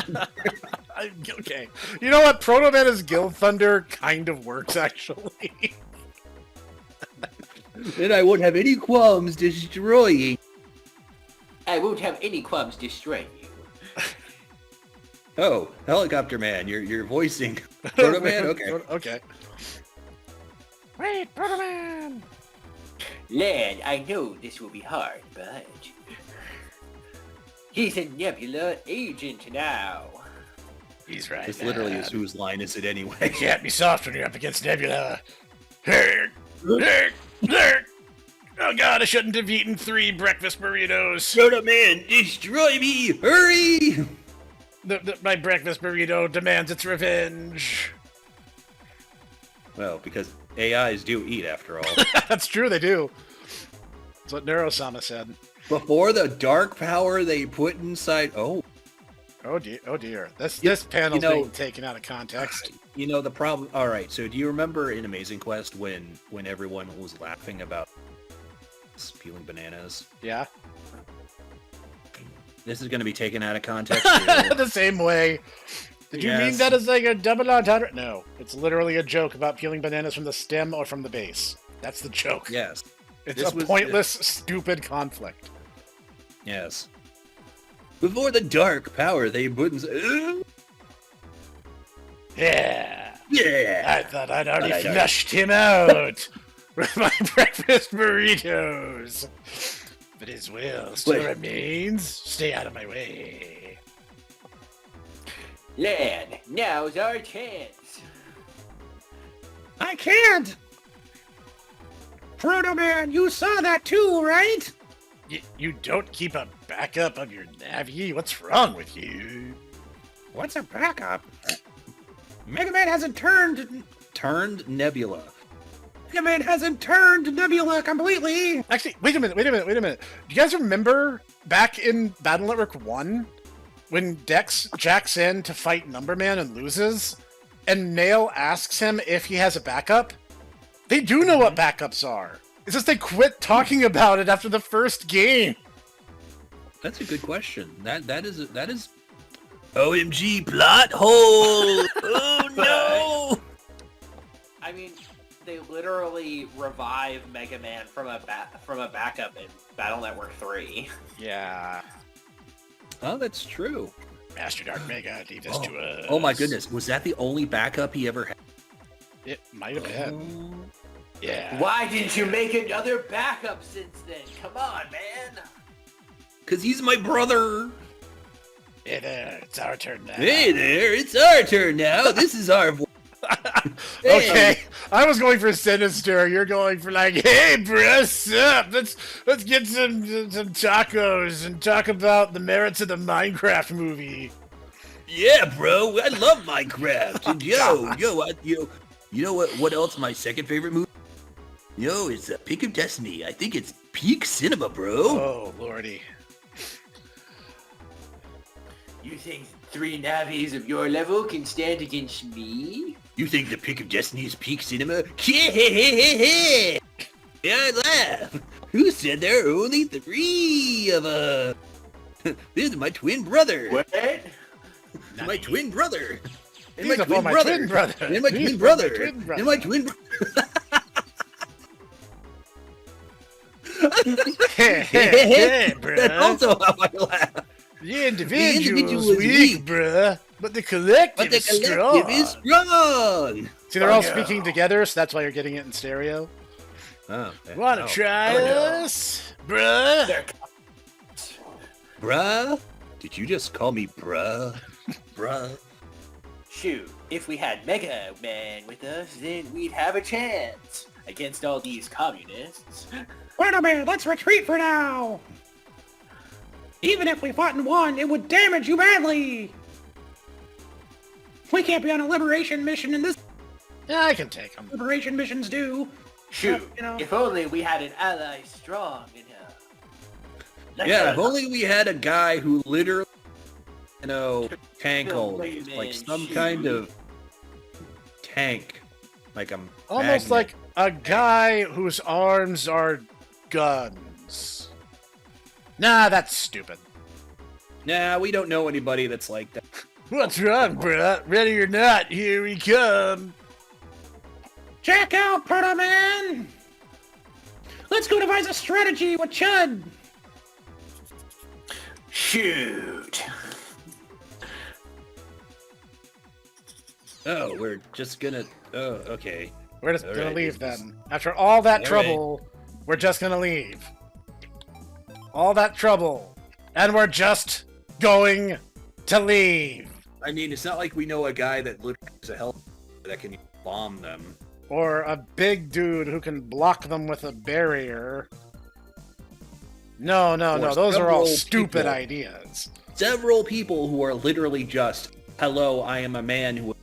[SPEAKER 5] am
[SPEAKER 1] Okay. You know what? ProtoMan as Guild Thunder kind of works, actually.
[SPEAKER 5] and I won't have any qualms destroying.
[SPEAKER 3] I won't have any qualms destroying you.
[SPEAKER 5] Oh, Helicopter Man, you're voicing ProtoMan? Okay.
[SPEAKER 1] Okay. Wait, ProtoMan!
[SPEAKER 3] Lad, I know this will be hard, but... He's a Nebula agent now.
[SPEAKER 1] He's right.
[SPEAKER 5] This literally is
[SPEAKER 1] man.
[SPEAKER 5] whose line is it anyway?
[SPEAKER 1] You can't be soft when you're up against Nebula. Hey, hey, hey. Oh god, I shouldn't have eaten 3 breakfast burritos.
[SPEAKER 5] ProtoMan, destroy me! Hurry!
[SPEAKER 1] My breakfast burrito demands its revenge.
[SPEAKER 2] Well, because AIs do eat after all.
[SPEAKER 1] That's true, they do. That's what Neurosama said.
[SPEAKER 2] Before the dark power they put inside. Oh,
[SPEAKER 1] Oh dear. This panel's being taken out of context.
[SPEAKER 2] you know the problem. All right. So do you remember in Amazing Quest when everyone was laughing about peeling bananas?
[SPEAKER 1] Yeah.
[SPEAKER 2] This is going to be taken out of context. Too.
[SPEAKER 1] The same way. Did you mean
[SPEAKER 2] Yes.
[SPEAKER 1] that as like a double entendre? No, it's literally a joke about peeling bananas from the stem or from the base. That's the joke.
[SPEAKER 2] Yes.
[SPEAKER 1] It's
[SPEAKER 2] This
[SPEAKER 1] a
[SPEAKER 2] was-
[SPEAKER 1] pointless, stupid conflict.
[SPEAKER 2] Yes.
[SPEAKER 5] Before the dark power they put inside.
[SPEAKER 1] Yeah.
[SPEAKER 5] Yeah!
[SPEAKER 1] I thought I'd already
[SPEAKER 5] But I don't.
[SPEAKER 1] flushed him out with my breakfast burritos. But his will still
[SPEAKER 5] Wait.
[SPEAKER 1] remains. Stay out of my way.
[SPEAKER 3] Lad, now's our chance.
[SPEAKER 4] I can't! Proto-Man, you saw that too, right?
[SPEAKER 1] You don't keep a backup of your Navi? What's wrong with you?
[SPEAKER 4] What's a backup? Mega Man hasn't turned...
[SPEAKER 2] Turned Nebula.
[SPEAKER 4] Mega Man hasn't turned Nebula completely!
[SPEAKER 1] Actually, wait a minute. Do you guys remember back in Battle Network 1 when Dex jacks in to fight Numberman and loses, and Nail asks him if he has a backup? They do know what backups are. It's just they quit talking about it after the first game.
[SPEAKER 2] That's a good question. That is
[SPEAKER 5] OMG plot hole! Oh no!
[SPEAKER 7] I mean, they literally revive Mega Man from a backup in Battle Network 3.
[SPEAKER 1] Yeah.
[SPEAKER 2] Oh, that's true.
[SPEAKER 1] Master Dark Mega, leave this to us.
[SPEAKER 2] Oh my goodness, was that the only backup he ever had?
[SPEAKER 1] It might have been. Yeah.
[SPEAKER 3] Why didn't you make another backup since then? Come on, man.
[SPEAKER 5] Cause he's my brother.
[SPEAKER 1] Hey there, it's our turn now.
[SPEAKER 5] Hey there, it's our turn now. This is our voice.
[SPEAKER 1] Okay, I was going for sinister. You're going for like, hey, bro, what's up? Let's get some tacos and talk about the merits of the Minecraft movie.
[SPEAKER 5] Yeah, bro, I love Minecraft. And you know what else my second favorite movie? Yo, it's Peak of Destiny. I think it's peak cinema, bro.
[SPEAKER 1] Oh, lordy.
[SPEAKER 3] You think 3 Navis of your level can stand against me?
[SPEAKER 5] You think the Peak of Destiny is peak cinema? Yeah, I laugh. Who said there are only 3 of us? This is my twin brother.
[SPEAKER 3] What?
[SPEAKER 5] My twin brother. And
[SPEAKER 1] These are for my twin brother.
[SPEAKER 5] And my
[SPEAKER 1] These
[SPEAKER 5] twin
[SPEAKER 1] are
[SPEAKER 5] brother.
[SPEAKER 1] my twin brother.
[SPEAKER 5] And my twin brother.
[SPEAKER 1] Hey,
[SPEAKER 5] That's
[SPEAKER 1] bruh.
[SPEAKER 5] also how I laugh.
[SPEAKER 1] The individual's
[SPEAKER 5] individual is
[SPEAKER 1] weak,
[SPEAKER 5] weak.
[SPEAKER 1] bruh. But the collective,
[SPEAKER 5] But the
[SPEAKER 1] is
[SPEAKER 5] collective
[SPEAKER 1] strong.
[SPEAKER 5] is strong.
[SPEAKER 1] See, they're all
[SPEAKER 3] Oh, no.
[SPEAKER 1] speaking together, so that's why you're getting it in stereo.
[SPEAKER 5] Oh,
[SPEAKER 1] Wanna
[SPEAKER 5] no.
[SPEAKER 1] try
[SPEAKER 3] Oh, no.
[SPEAKER 1] us? Bruh?
[SPEAKER 7] They're
[SPEAKER 5] Bruh? Did you just call me bruh? Bruh?
[SPEAKER 7] Shoot, if we had MegaMan with us, then we'd have a chance against all these communists.
[SPEAKER 4] ProtoMan, let's retreat for now! Even if we fought and won, it would damage you badly! We can't be on a liberation mission, and this
[SPEAKER 1] Yeah, I can take them.
[SPEAKER 4] liberation missions do.
[SPEAKER 7] Shoot,
[SPEAKER 4] You know.
[SPEAKER 7] if only we had an ally strong enough. Like
[SPEAKER 5] Yeah,
[SPEAKER 7] a-
[SPEAKER 5] if only we had a guy who literally, tank
[SPEAKER 7] Bill
[SPEAKER 5] all
[SPEAKER 7] Wayman,
[SPEAKER 5] these, like some
[SPEAKER 7] shoot.
[SPEAKER 5] kind of tank, like a
[SPEAKER 1] Almost
[SPEAKER 5] magnet.
[SPEAKER 1] like a guy whose arms are guns. Nah, that's stupid.
[SPEAKER 5] Nah, we don't know anybody that's like that.
[SPEAKER 1] What's wrong, bruh? Ready or not, here we come.
[SPEAKER 4] Check out, ProtoMan! Let's go devise a strategy with Chud!
[SPEAKER 3] Shoot.
[SPEAKER 5] Oh, we're just gonna. Oh, okay.
[SPEAKER 1] We're just
[SPEAKER 5] All
[SPEAKER 1] gonna
[SPEAKER 5] right,
[SPEAKER 1] leave
[SPEAKER 5] this
[SPEAKER 1] then. After all that
[SPEAKER 5] All
[SPEAKER 1] trouble, we're just gonna leave. All that trouble. And we're just going to leave.
[SPEAKER 5] I mean, it's not like we know a guy that literally is a hell that can bomb them.
[SPEAKER 1] Or a big dude who can block them with a barrier. No, no,
[SPEAKER 5] Or
[SPEAKER 1] no. Those are all
[SPEAKER 5] several
[SPEAKER 1] stupid
[SPEAKER 5] people.
[SPEAKER 1] ideas.
[SPEAKER 5] Several people who are literally just, hello, I am a man who.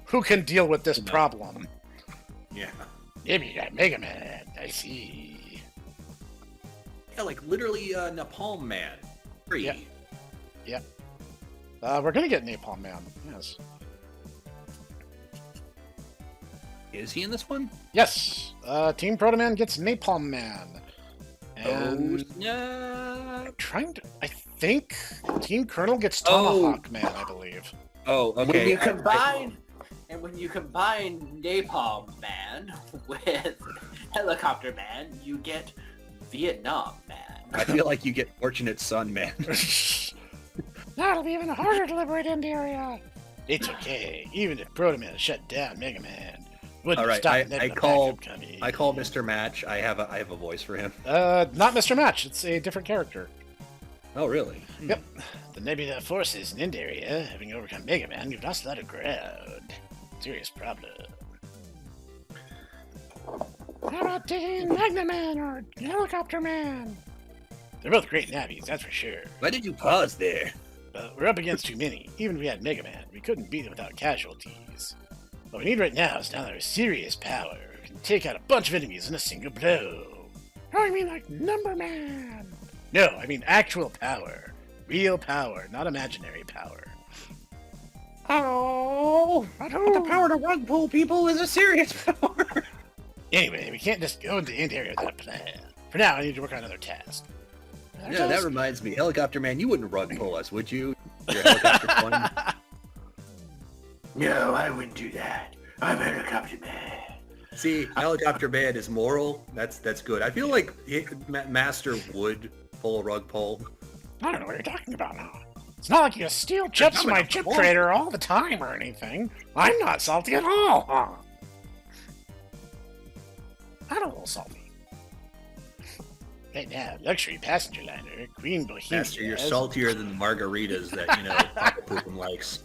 [SPEAKER 1] Who can deal with this
[SPEAKER 5] No.
[SPEAKER 1] problem?
[SPEAKER 5] Yeah.
[SPEAKER 1] Maybe you got MegaMan. I see.
[SPEAKER 5] Yeah, like literally Napalm Man. Free.
[SPEAKER 1] Yeah. We're gonna get Napalm Man. Yes.
[SPEAKER 5] Is he in this one?
[SPEAKER 1] Yes. Team ProtoMan gets Napalm Man. And
[SPEAKER 5] no.
[SPEAKER 1] trying to. I think Team Colonel gets
[SPEAKER 5] Oh.
[SPEAKER 1] Tomahawk Man. I believe.
[SPEAKER 5] Oh, okay.
[SPEAKER 7] When you combine Napalm Man with Helicopter Man, you get Vietnam Man.
[SPEAKER 5] I feel like you get Fortunate Son Man.
[SPEAKER 1] That'll be even harder to liberate India. It's okay. Even if ProtoMan shut down MegaMan, wouldn't
[SPEAKER 5] All right,
[SPEAKER 1] stop
[SPEAKER 5] I
[SPEAKER 1] letting the
[SPEAKER 5] call-
[SPEAKER 1] backup come in.
[SPEAKER 5] I call Mr. Match. I have a voice for him.
[SPEAKER 1] Not Mr. Match. It's a different character.
[SPEAKER 5] Oh, really?
[SPEAKER 1] Yep. The Nebula forces in India, having overcome MegaMan, you've lost a lot of ground. Serious problem. How about taking MagnaMan or Helicopter Man? They're both great navies, that's for sure.
[SPEAKER 5] Why did you pause there?
[SPEAKER 1] But we're up against too many. Even if we had MegaMan, we couldn't beat them without casualties. What we need right now is another serious power who can take out a bunch of enemies in a single blow. Oh, I mean like Number Man. No, I mean actual power. Real power, not imaginary power.
[SPEAKER 4] Oh, but the power to rug pull people is a serious power.
[SPEAKER 1] Anyway, we can't just go into India without a plan. For now, I need to work on another task.
[SPEAKER 5] Yeah, that reminds me. Helicopter Man, you wouldn't rug pull us, would you? Your helicopter one?
[SPEAKER 3] No, I wouldn't do that. I'm Helicopter Man.
[SPEAKER 5] See, Helicopter Man is moral. That's good. I feel like Master would pull a rug pull.
[SPEAKER 1] I don't know what you're talking about now. It's not like you steal chips from my chip trader all the time or anything. I'm not salty at all, huh? I'm a little salty. Right now, luxury passenger liner, Green Bohemia.
[SPEAKER 5] Master, you're saltier than the margaritas that, Papa Poopin likes.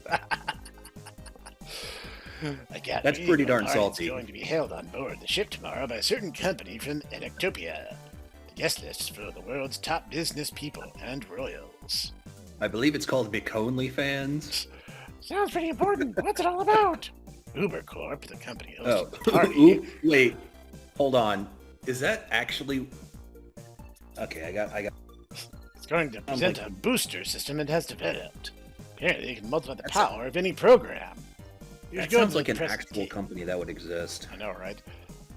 [SPEAKER 1] I got
[SPEAKER 5] That's
[SPEAKER 1] read
[SPEAKER 5] pretty
[SPEAKER 1] that
[SPEAKER 5] darn
[SPEAKER 1] Lawrence
[SPEAKER 5] salty.
[SPEAKER 1] is going to be held on board the ship tomorrow by a certain company from Enactopia. The guest list is for the world's top business people and royals.
[SPEAKER 5] I believe it's called McOnly Fans.
[SPEAKER 1] Sounds pretty important. What's it all about? Uber Corp, the company
[SPEAKER 5] Oh,
[SPEAKER 1] hosting the party.
[SPEAKER 5] Oop, wait, hold on. Is that actually? Okay, I got.
[SPEAKER 1] It's going to present
[SPEAKER 5] like-
[SPEAKER 1] a booster system it has developed. Apparently, it can multiply the
[SPEAKER 5] That's
[SPEAKER 1] power of any program. You
[SPEAKER 5] That
[SPEAKER 1] should go
[SPEAKER 5] sounds
[SPEAKER 1] to
[SPEAKER 5] like
[SPEAKER 1] the
[SPEAKER 5] an actual
[SPEAKER 1] presentation.
[SPEAKER 5] company that would exist.
[SPEAKER 1] I know, right?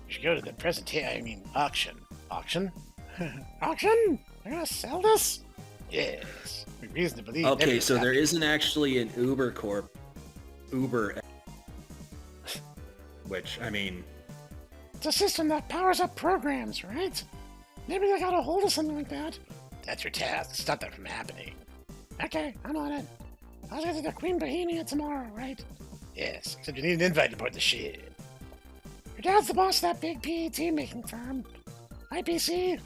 [SPEAKER 1] You should go to the auction. Auction? Auction? They're gonna sell this? Yes. We reason to believe.
[SPEAKER 5] Okay,
[SPEAKER 1] Nebula's
[SPEAKER 5] so there
[SPEAKER 1] after-
[SPEAKER 5] isn't actually an Uber Corp. Uber. Which, I mean,
[SPEAKER 1] It's a system that powers up programs, right? Maybe they got a hold of something like that. That's your task. Stop that from happening. Okay, I'm on it. I'll get to the Queen Bohemia tomorrow, right? Yes, except you need an invite to board the ship. Your dad's the boss of that big PET making firm. IPC.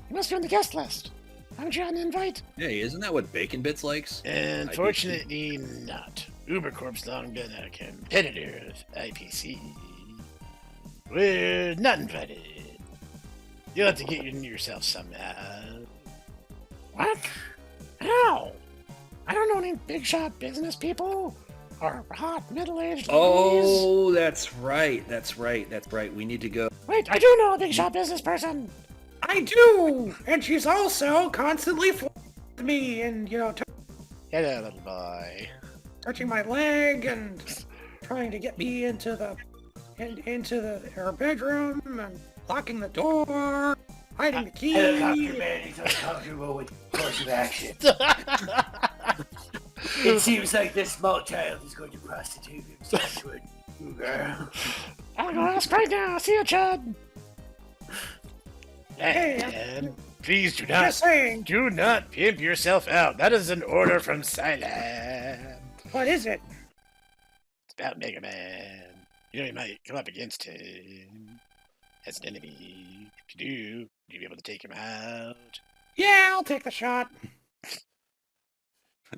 [SPEAKER 1] You must be on the guest list. Haven't you had an invite?
[SPEAKER 2] Hey, isn't that what Bacon Bits likes?
[SPEAKER 1] Unfortunately not. UberCorp's long been a competitor of IPC. We're not invited. You'll have to get yourself somehow. What? How? I don't know any big shot business people or hot middle-aged ladies.
[SPEAKER 2] Oh, that's right. We need to go.
[SPEAKER 1] Wait, I do know a big shot business person.
[SPEAKER 4] I do! And she's also constantly flirting with me and,
[SPEAKER 1] Hello, little boy.
[SPEAKER 4] touching my leg and trying to get me into her bedroom and locking the door, hiding the key.
[SPEAKER 3] Helicopter Man is uncomfortable with course of action. It seems like this small child is going to prostitute himself to a cougar.
[SPEAKER 1] I'll go ask right now. See you, Chud.
[SPEAKER 4] Hey,
[SPEAKER 1] And please do
[SPEAKER 4] just saying.
[SPEAKER 1] do not pimp yourself out. That is an order from Silent.
[SPEAKER 4] What is it?
[SPEAKER 1] It's about MegaMan. You know you might come up against him as an enemy. If you do, you'll be able to take him out.
[SPEAKER 4] Yeah, I'll take the shot.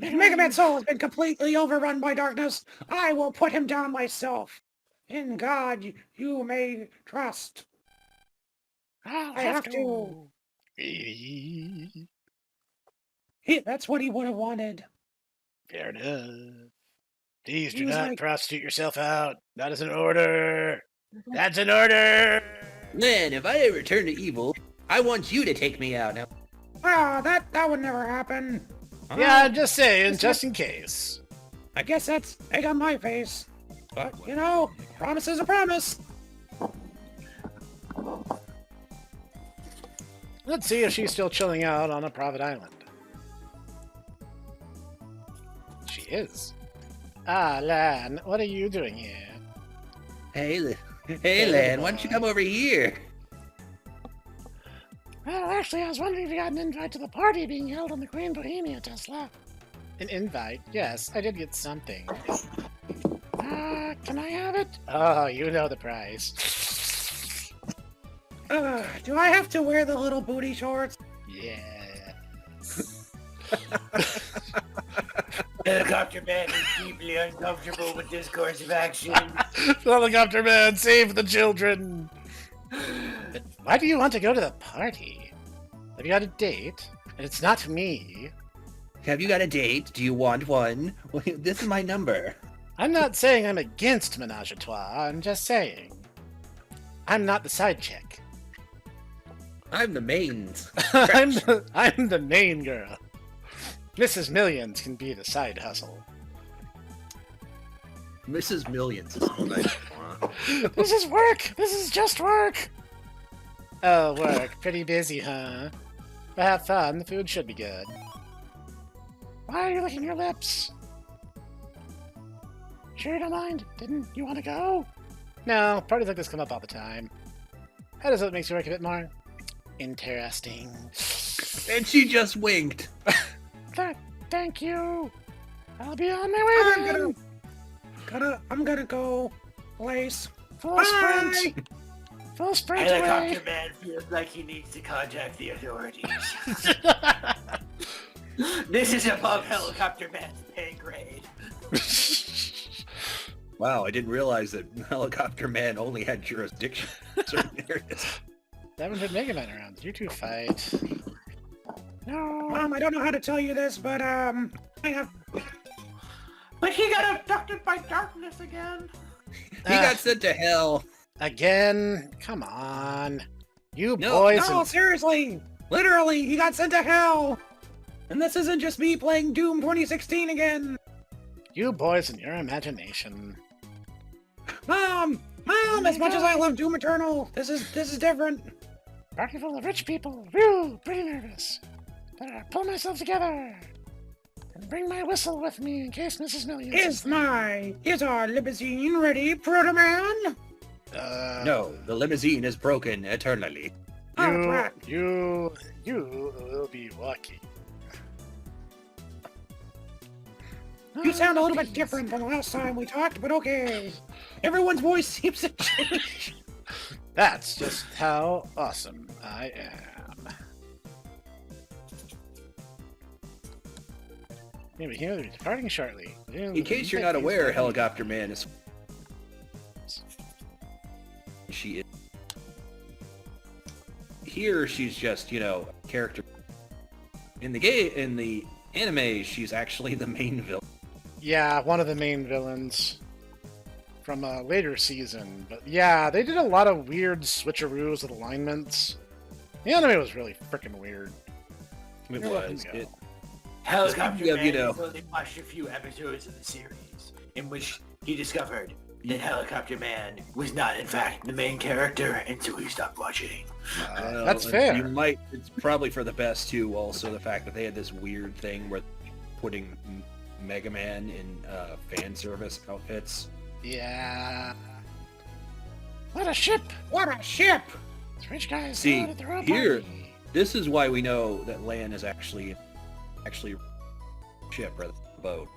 [SPEAKER 4] If MegaMan's soul has been completely overrun by darkness, I will put him down myself. In God, you may trust.
[SPEAKER 1] I'll
[SPEAKER 4] I have to. That's what he would have wanted.
[SPEAKER 1] Fair enough. Please do
[SPEAKER 4] He was
[SPEAKER 1] not
[SPEAKER 4] like-
[SPEAKER 1] prostitute yourself out. That is an order. That's an order.
[SPEAKER 5] Len, if I ever turn to evil, I want you to take me out. Now,
[SPEAKER 4] That would never happen.
[SPEAKER 1] Yeah, I'm just saying, just in case.
[SPEAKER 4] I guess that's egg on my face. But, promise is a promise.
[SPEAKER 1] Let's see if she's still chilling out on a private island. She is. Ah, Lan, what are you doing here?
[SPEAKER 5] hey, Len, why don't you come over here?
[SPEAKER 1] Well, actually, I was wondering if you got an invite to the party being held on the Queen Bohemia Tesla. An invite? Yes, I did get something. Can I have it? Oh, you know the price.
[SPEAKER 4] Do I have to wear the little booty shorts?
[SPEAKER 1] Yeah.
[SPEAKER 3] Helicopter Man is deeply uncomfortable with this course of action.
[SPEAKER 1] Helicopter Man, save the children! But why do you want to go to the party? Have you got a date? And it's not me.
[SPEAKER 5] Have you got a date? Do you want one? Well, this is my number.
[SPEAKER 1] I'm not saying I'm against menage a trois, I'm just saying. I'm not the side chick.
[SPEAKER 5] I'm the main.
[SPEAKER 1] I'm the main girl. Mrs. Millions can be the side hustle.
[SPEAKER 2] Mrs. Millions is what I want.
[SPEAKER 1] This is work! This is just work! Oh, work. Pretty busy, huh? But have fun, the food should be good. Why are you licking your lips? Sure you don't mind? Didn't you want to go? No, parties like this come up all the time. How does it make you work a bit more interesting?
[SPEAKER 5] And she just winked.
[SPEAKER 1] Thank you! I'll be on my way then!
[SPEAKER 4] I'm gonna go place.
[SPEAKER 1] Full
[SPEAKER 4] Bye!
[SPEAKER 1] sprint! Full sprint
[SPEAKER 3] Helicopter
[SPEAKER 1] away!
[SPEAKER 3] Man feels like he needs to contact the authorities. This is above Helicopter Man's pay grade.
[SPEAKER 2] Wow, I didn't realize that Helicopter Man only had jurisdiction in certain areas.
[SPEAKER 1] 700 MegaMan around. You two fight. No!
[SPEAKER 4] Mom, I don't know how to tell you this, but, I have...
[SPEAKER 7] But he got abducted by darkness again.
[SPEAKER 5] He got sent to hell.
[SPEAKER 1] Again? Come on. You
[SPEAKER 5] No,
[SPEAKER 1] boys
[SPEAKER 4] No,
[SPEAKER 1] and...
[SPEAKER 4] seriously! Literally, he got sent to hell! And this isn't just me playing Doom 2016 again!
[SPEAKER 1] You boys and your imagination.
[SPEAKER 4] Mom! Mom, as much as I love Doom Eternal, this is different.
[SPEAKER 1] Party full of rich people. Real pretty nervous. Better pull myself together. And bring my whistle with me in case Mrs. Millions...
[SPEAKER 4] Is our limousine ready, ProtoMan?
[SPEAKER 5] No, the limousine is broken eternally.
[SPEAKER 4] contract.
[SPEAKER 1] You will be walking.
[SPEAKER 4] You sound a little bit different than last time we talked, but okay. Everyone's voice seems to change.
[SPEAKER 1] That's just how awesome I am. Yeah, but here they're departing shortly.
[SPEAKER 2] In case you're not aware, Helicopter Man is... She is... Here, she's just, you know, a character. In the anime, she's actually the main villain.
[SPEAKER 1] Yeah, one of the main villains from a later season. But yeah, they did a lot of weird switcheroos with alignments. The anime was really freaking weird.
[SPEAKER 2] It
[SPEAKER 1] You're welcome
[SPEAKER 2] was.
[SPEAKER 1] to go.
[SPEAKER 3] Helicopter
[SPEAKER 2] Speaking of,
[SPEAKER 3] Man
[SPEAKER 2] you know-
[SPEAKER 3] has only watched a few episodes of the series, in which he discovered that Helicopter Man was not, in fact, the main character, and so he stopped watching.
[SPEAKER 1] That's fair.
[SPEAKER 2] You might. It's probably for the best too. Also, the fact that they had this weird thing where putting MegaMan in fan service outfits.
[SPEAKER 1] Yeah. What a ship!
[SPEAKER 4] What a ship!
[SPEAKER 1] These rich guys
[SPEAKER 2] See,
[SPEAKER 1] loaded their own
[SPEAKER 2] here-
[SPEAKER 1] party.
[SPEAKER 2] This is why we know that Lan is actually ship rather than a boat.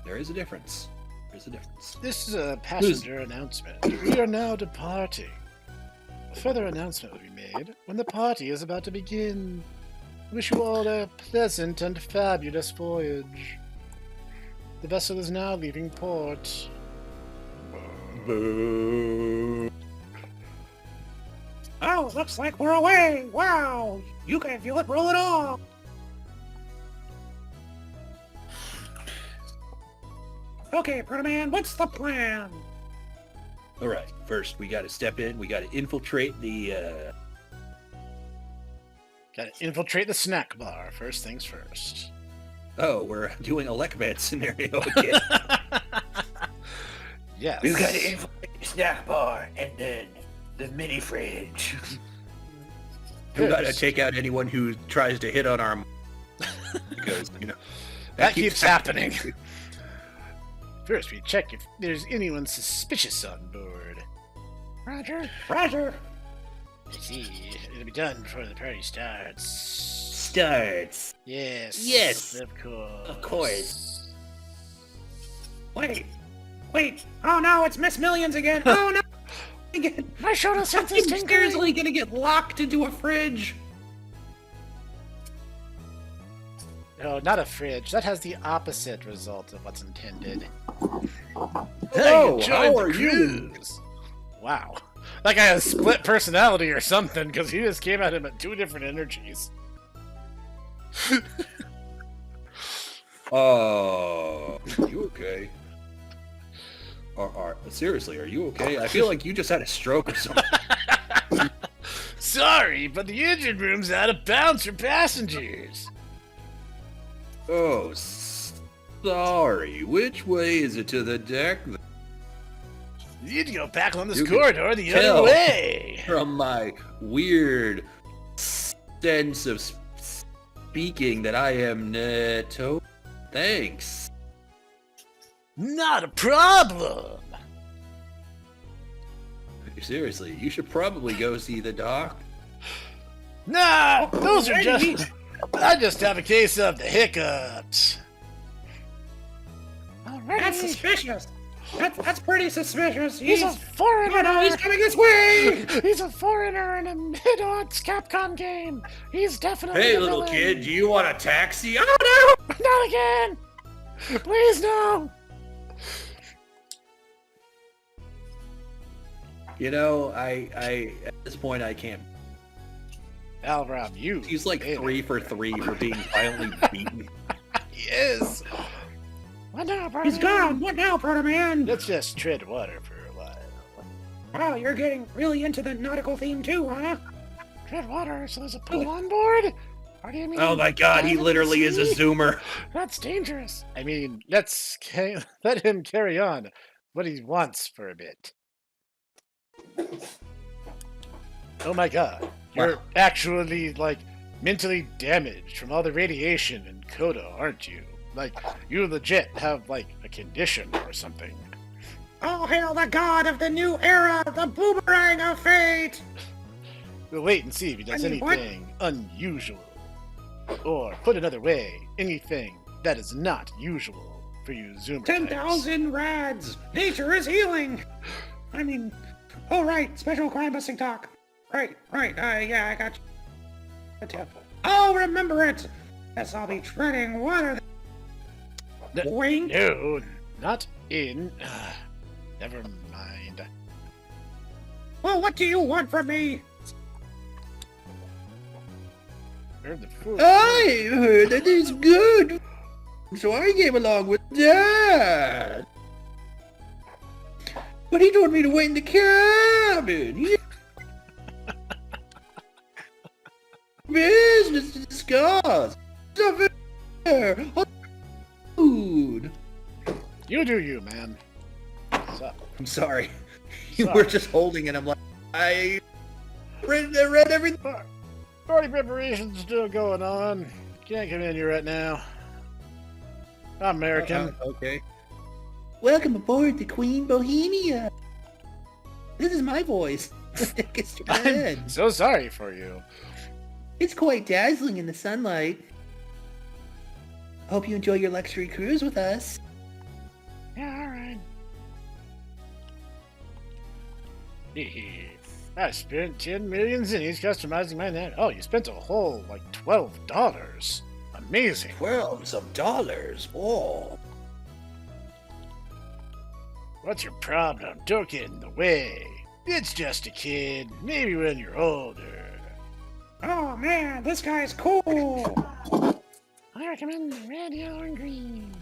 [SPEAKER 2] There is a difference. There's a difference.
[SPEAKER 1] This is a passenger announcement. We are now departing. A further announcement will be made when the party is about to begin. Wish you all a pleasant and fabulous voyage. The vessel is now leaving port.
[SPEAKER 2] Boo.
[SPEAKER 4] Oh, looks like we're away. Wow. You can feel it rolling off. Okay, ProtoMan, what's the plan?
[SPEAKER 2] All right. First, we got to step in. We got to infiltrate the.
[SPEAKER 1] Gotta infiltrate the snack bar, first things first.
[SPEAKER 2] Oh, we're doing a Lekman scenario again.
[SPEAKER 1] Yes.
[SPEAKER 3] We've got to infiltrate the snack bar, and then the mini fridge.
[SPEAKER 2] We got to
[SPEAKER 1] First.
[SPEAKER 2] take out anyone who tries to hit on our. Because you know
[SPEAKER 1] That keeps happening. First, we check if there's anyone suspicious on board. Roger.
[SPEAKER 4] Roger.
[SPEAKER 1] I see. It'll be done before the party starts.
[SPEAKER 2] Starts.
[SPEAKER 1] Yes.
[SPEAKER 2] Yes.
[SPEAKER 1] Of course.
[SPEAKER 2] Of course.
[SPEAKER 4] Wait. Oh no, it's Miss Millions again. Oh no. Again.
[SPEAKER 1] My shoulder sense is
[SPEAKER 4] I'm
[SPEAKER 1] tingling.
[SPEAKER 4] seriously gonna get locked into a fridge.
[SPEAKER 1] No, not a fridge. That has the opposite result of what's intended.
[SPEAKER 2] Hello,
[SPEAKER 1] Join
[SPEAKER 2] how
[SPEAKER 1] the
[SPEAKER 2] are you?
[SPEAKER 1] cruise. Wow. That guy has split personality or something, because he just came at him at two different energies.
[SPEAKER 2] You okay? Seriously, are you okay? I feel like you just had a stroke or something.
[SPEAKER 1] Sorry, but the engine room's out of bounds for passengers.
[SPEAKER 2] Oh, sorry. Which way is it to the deck?
[SPEAKER 1] You need to go back on this
[SPEAKER 2] You can
[SPEAKER 1] corridor the
[SPEAKER 2] tell.
[SPEAKER 1] other way.
[SPEAKER 2] From my weird sense of speaking that I am Neto. Thanks.
[SPEAKER 1] Not a problem.
[SPEAKER 2] Seriously, you should probably go see the doc.
[SPEAKER 1] Nah, those are just... I just have a case of the hiccups. Alrighty.
[SPEAKER 4] That's suspicious. That's pretty suspicious.
[SPEAKER 1] He's a foreigner.
[SPEAKER 4] Oh no, he's coming this way.
[SPEAKER 1] He's a foreigner in a mid-odds Capcom game. He's definitely
[SPEAKER 5] Hey,
[SPEAKER 1] a
[SPEAKER 5] little
[SPEAKER 1] villain.
[SPEAKER 5] kid, do you want a taxi? Oh no!
[SPEAKER 1] Not again! Please no!
[SPEAKER 2] You know, I at this point I can't.
[SPEAKER 1] I'll rob you.
[SPEAKER 2] He's like
[SPEAKER 1] later.
[SPEAKER 2] 3 for 3 for being violently beaten.
[SPEAKER 1] He is. What now, brother?
[SPEAKER 4] He's gone. What now, ProtoMan?
[SPEAKER 1] Let's just tread water for a while.
[SPEAKER 4] Wow, you're getting really into the nautical theme too, huh?
[SPEAKER 1] Tread water, so there's a pool on board? Or do you mean
[SPEAKER 5] Oh my god, he
[SPEAKER 1] dive in the
[SPEAKER 5] literally is a
[SPEAKER 1] sea?
[SPEAKER 5] zoomer.
[SPEAKER 1] That's dangerous. I mean, let him carry on what he wants for a bit. Oh my god. You're
[SPEAKER 2] Wow.
[SPEAKER 1] actually, like, mentally damaged from all the radiation in Kodo, aren't you? Like, you legit have, like, a condition or something.
[SPEAKER 4] Oh, hail the god of the new era, the boomerang of fate!
[SPEAKER 1] We'll wait and see if he does
[SPEAKER 4] I mean, what?
[SPEAKER 1] anything unusual. Or, put another way, anything that is not usual for you Zoomer types.
[SPEAKER 4] 10,000 rads! Nature is healing! I mean, oh right, special crime busting talk. Right, yeah, I got you. I'll remember it! Guess I'll be treading water. Wink!
[SPEAKER 1] No, not in... never mind.
[SPEAKER 4] Well, what do you want from me?
[SPEAKER 1] Heard the food.
[SPEAKER 5] I heard that it's good, so I came along with Dad. But he told me to wait in the cabin. Business to discuss. Stuff in there. Food.
[SPEAKER 1] You do you, man. What's up?
[SPEAKER 5] I'm sorry. You
[SPEAKER 1] Sorry.
[SPEAKER 5] were just holding it. I'm like, I read everything.
[SPEAKER 1] Party preparations still going on. Can't come in here right now. I'm American.
[SPEAKER 5] Okay. Welcome aboard the Queen Bohemia. This is my voice. It's Japan.
[SPEAKER 1] I'm so sorry for you.
[SPEAKER 5] It's quite dazzling in the sunlight. Hope you enjoy your luxury cruise with us.
[SPEAKER 1] Yeah, alright. I spent 10 million zinnies customizing my net. Oh, you spent a whole, like, $12. Amazing.
[SPEAKER 5] $12. Oh.
[SPEAKER 1] What's your problem? Don't get in the way. It's just a kid. Maybe when you're older.
[SPEAKER 4] Oh man, this guy's cool!
[SPEAKER 1] I recommend red, yellow, and green.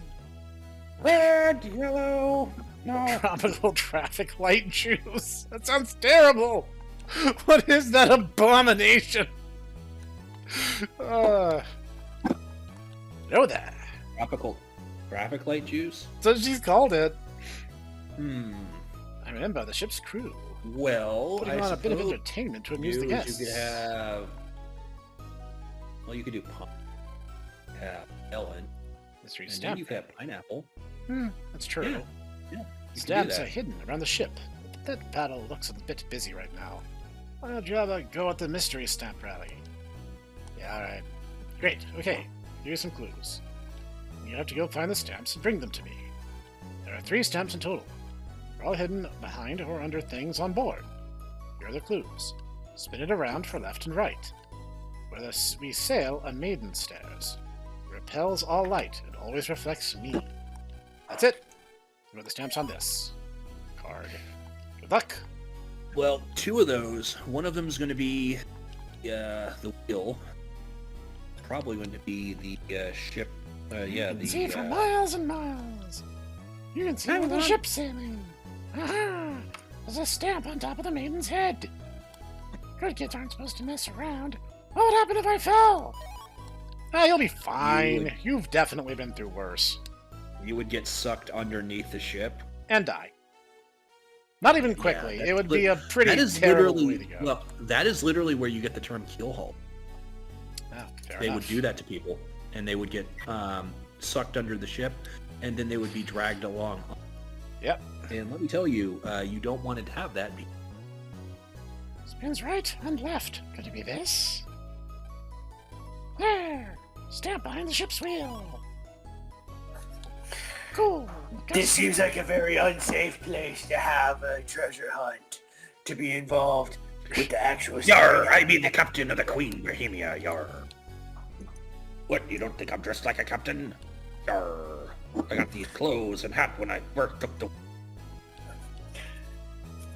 [SPEAKER 4] Red, yellow, no.
[SPEAKER 1] Tropical traffic light juice. That sounds terrible. What is that abomination? Know that.
[SPEAKER 2] Tropical traffic light juice?
[SPEAKER 1] So she's called it.
[SPEAKER 2] Hmm.
[SPEAKER 1] I'm in by the ship's crew.
[SPEAKER 2] Well,
[SPEAKER 1] Putting on a bit of entertainment to amuse the guests.
[SPEAKER 2] You could have. Well, you could do pump. Yeah, melon.
[SPEAKER 1] Mystery
[SPEAKER 2] And then
[SPEAKER 1] stamp.
[SPEAKER 2] you could have pineapple.
[SPEAKER 1] That's true.
[SPEAKER 2] Yeah, you could do
[SPEAKER 1] Stamps
[SPEAKER 2] that.
[SPEAKER 1] are hidden around the ship. But that battle looks a bit busy right now. Why don't you have a go at the mystery stamp rally? Yeah, alright. Great, okay. Give you some clues. You have to go find the stamps and bring them to me. There are 3 stamps in total. They're all hidden behind or under things on board. Here are the clues. Spin it around for left and right. Where we sail a maiden stairs. It repels all light and always reflects me. That's it. Here are the stamps on this card. Good luck.
[SPEAKER 2] Well, 2 of those. One of them is going to be the wheel. Probably going to be the ship.
[SPEAKER 1] You can see for miles and miles. You can see where the ship's sailing. Aha! There's a stamp on top of the maiden's head. Good kids aren't supposed to mess around. What would happen if I fell? Ah, you'll be fine. You've definitely been through worse.
[SPEAKER 2] You would get sucked underneath the ship.
[SPEAKER 1] And die. Not even quickly.
[SPEAKER 2] Yeah,
[SPEAKER 1] it would be a pretty
[SPEAKER 2] that is
[SPEAKER 1] terrible
[SPEAKER 2] literally,
[SPEAKER 1] way to go.
[SPEAKER 2] Well, that is literally where you get the term keelhaul.
[SPEAKER 1] Ah, fair
[SPEAKER 2] They
[SPEAKER 1] enough.
[SPEAKER 2] would do that to people, and they would get sucked under the ship, and then they would be dragged along.
[SPEAKER 1] Yep.
[SPEAKER 2] And let me tell you, you don't want to have that.
[SPEAKER 1] Spins right and left. Could it be this? There! Stamp behind the ship's wheel. Cool.
[SPEAKER 3] This seems like a very unsafe place to have a treasure hunt. To be involved with the actual
[SPEAKER 5] Yar, I be the captain of the Queen Bohemia, yar. What, you don't think I'm dressed like a captain? Yar. I got these clothes and hat when I first took the...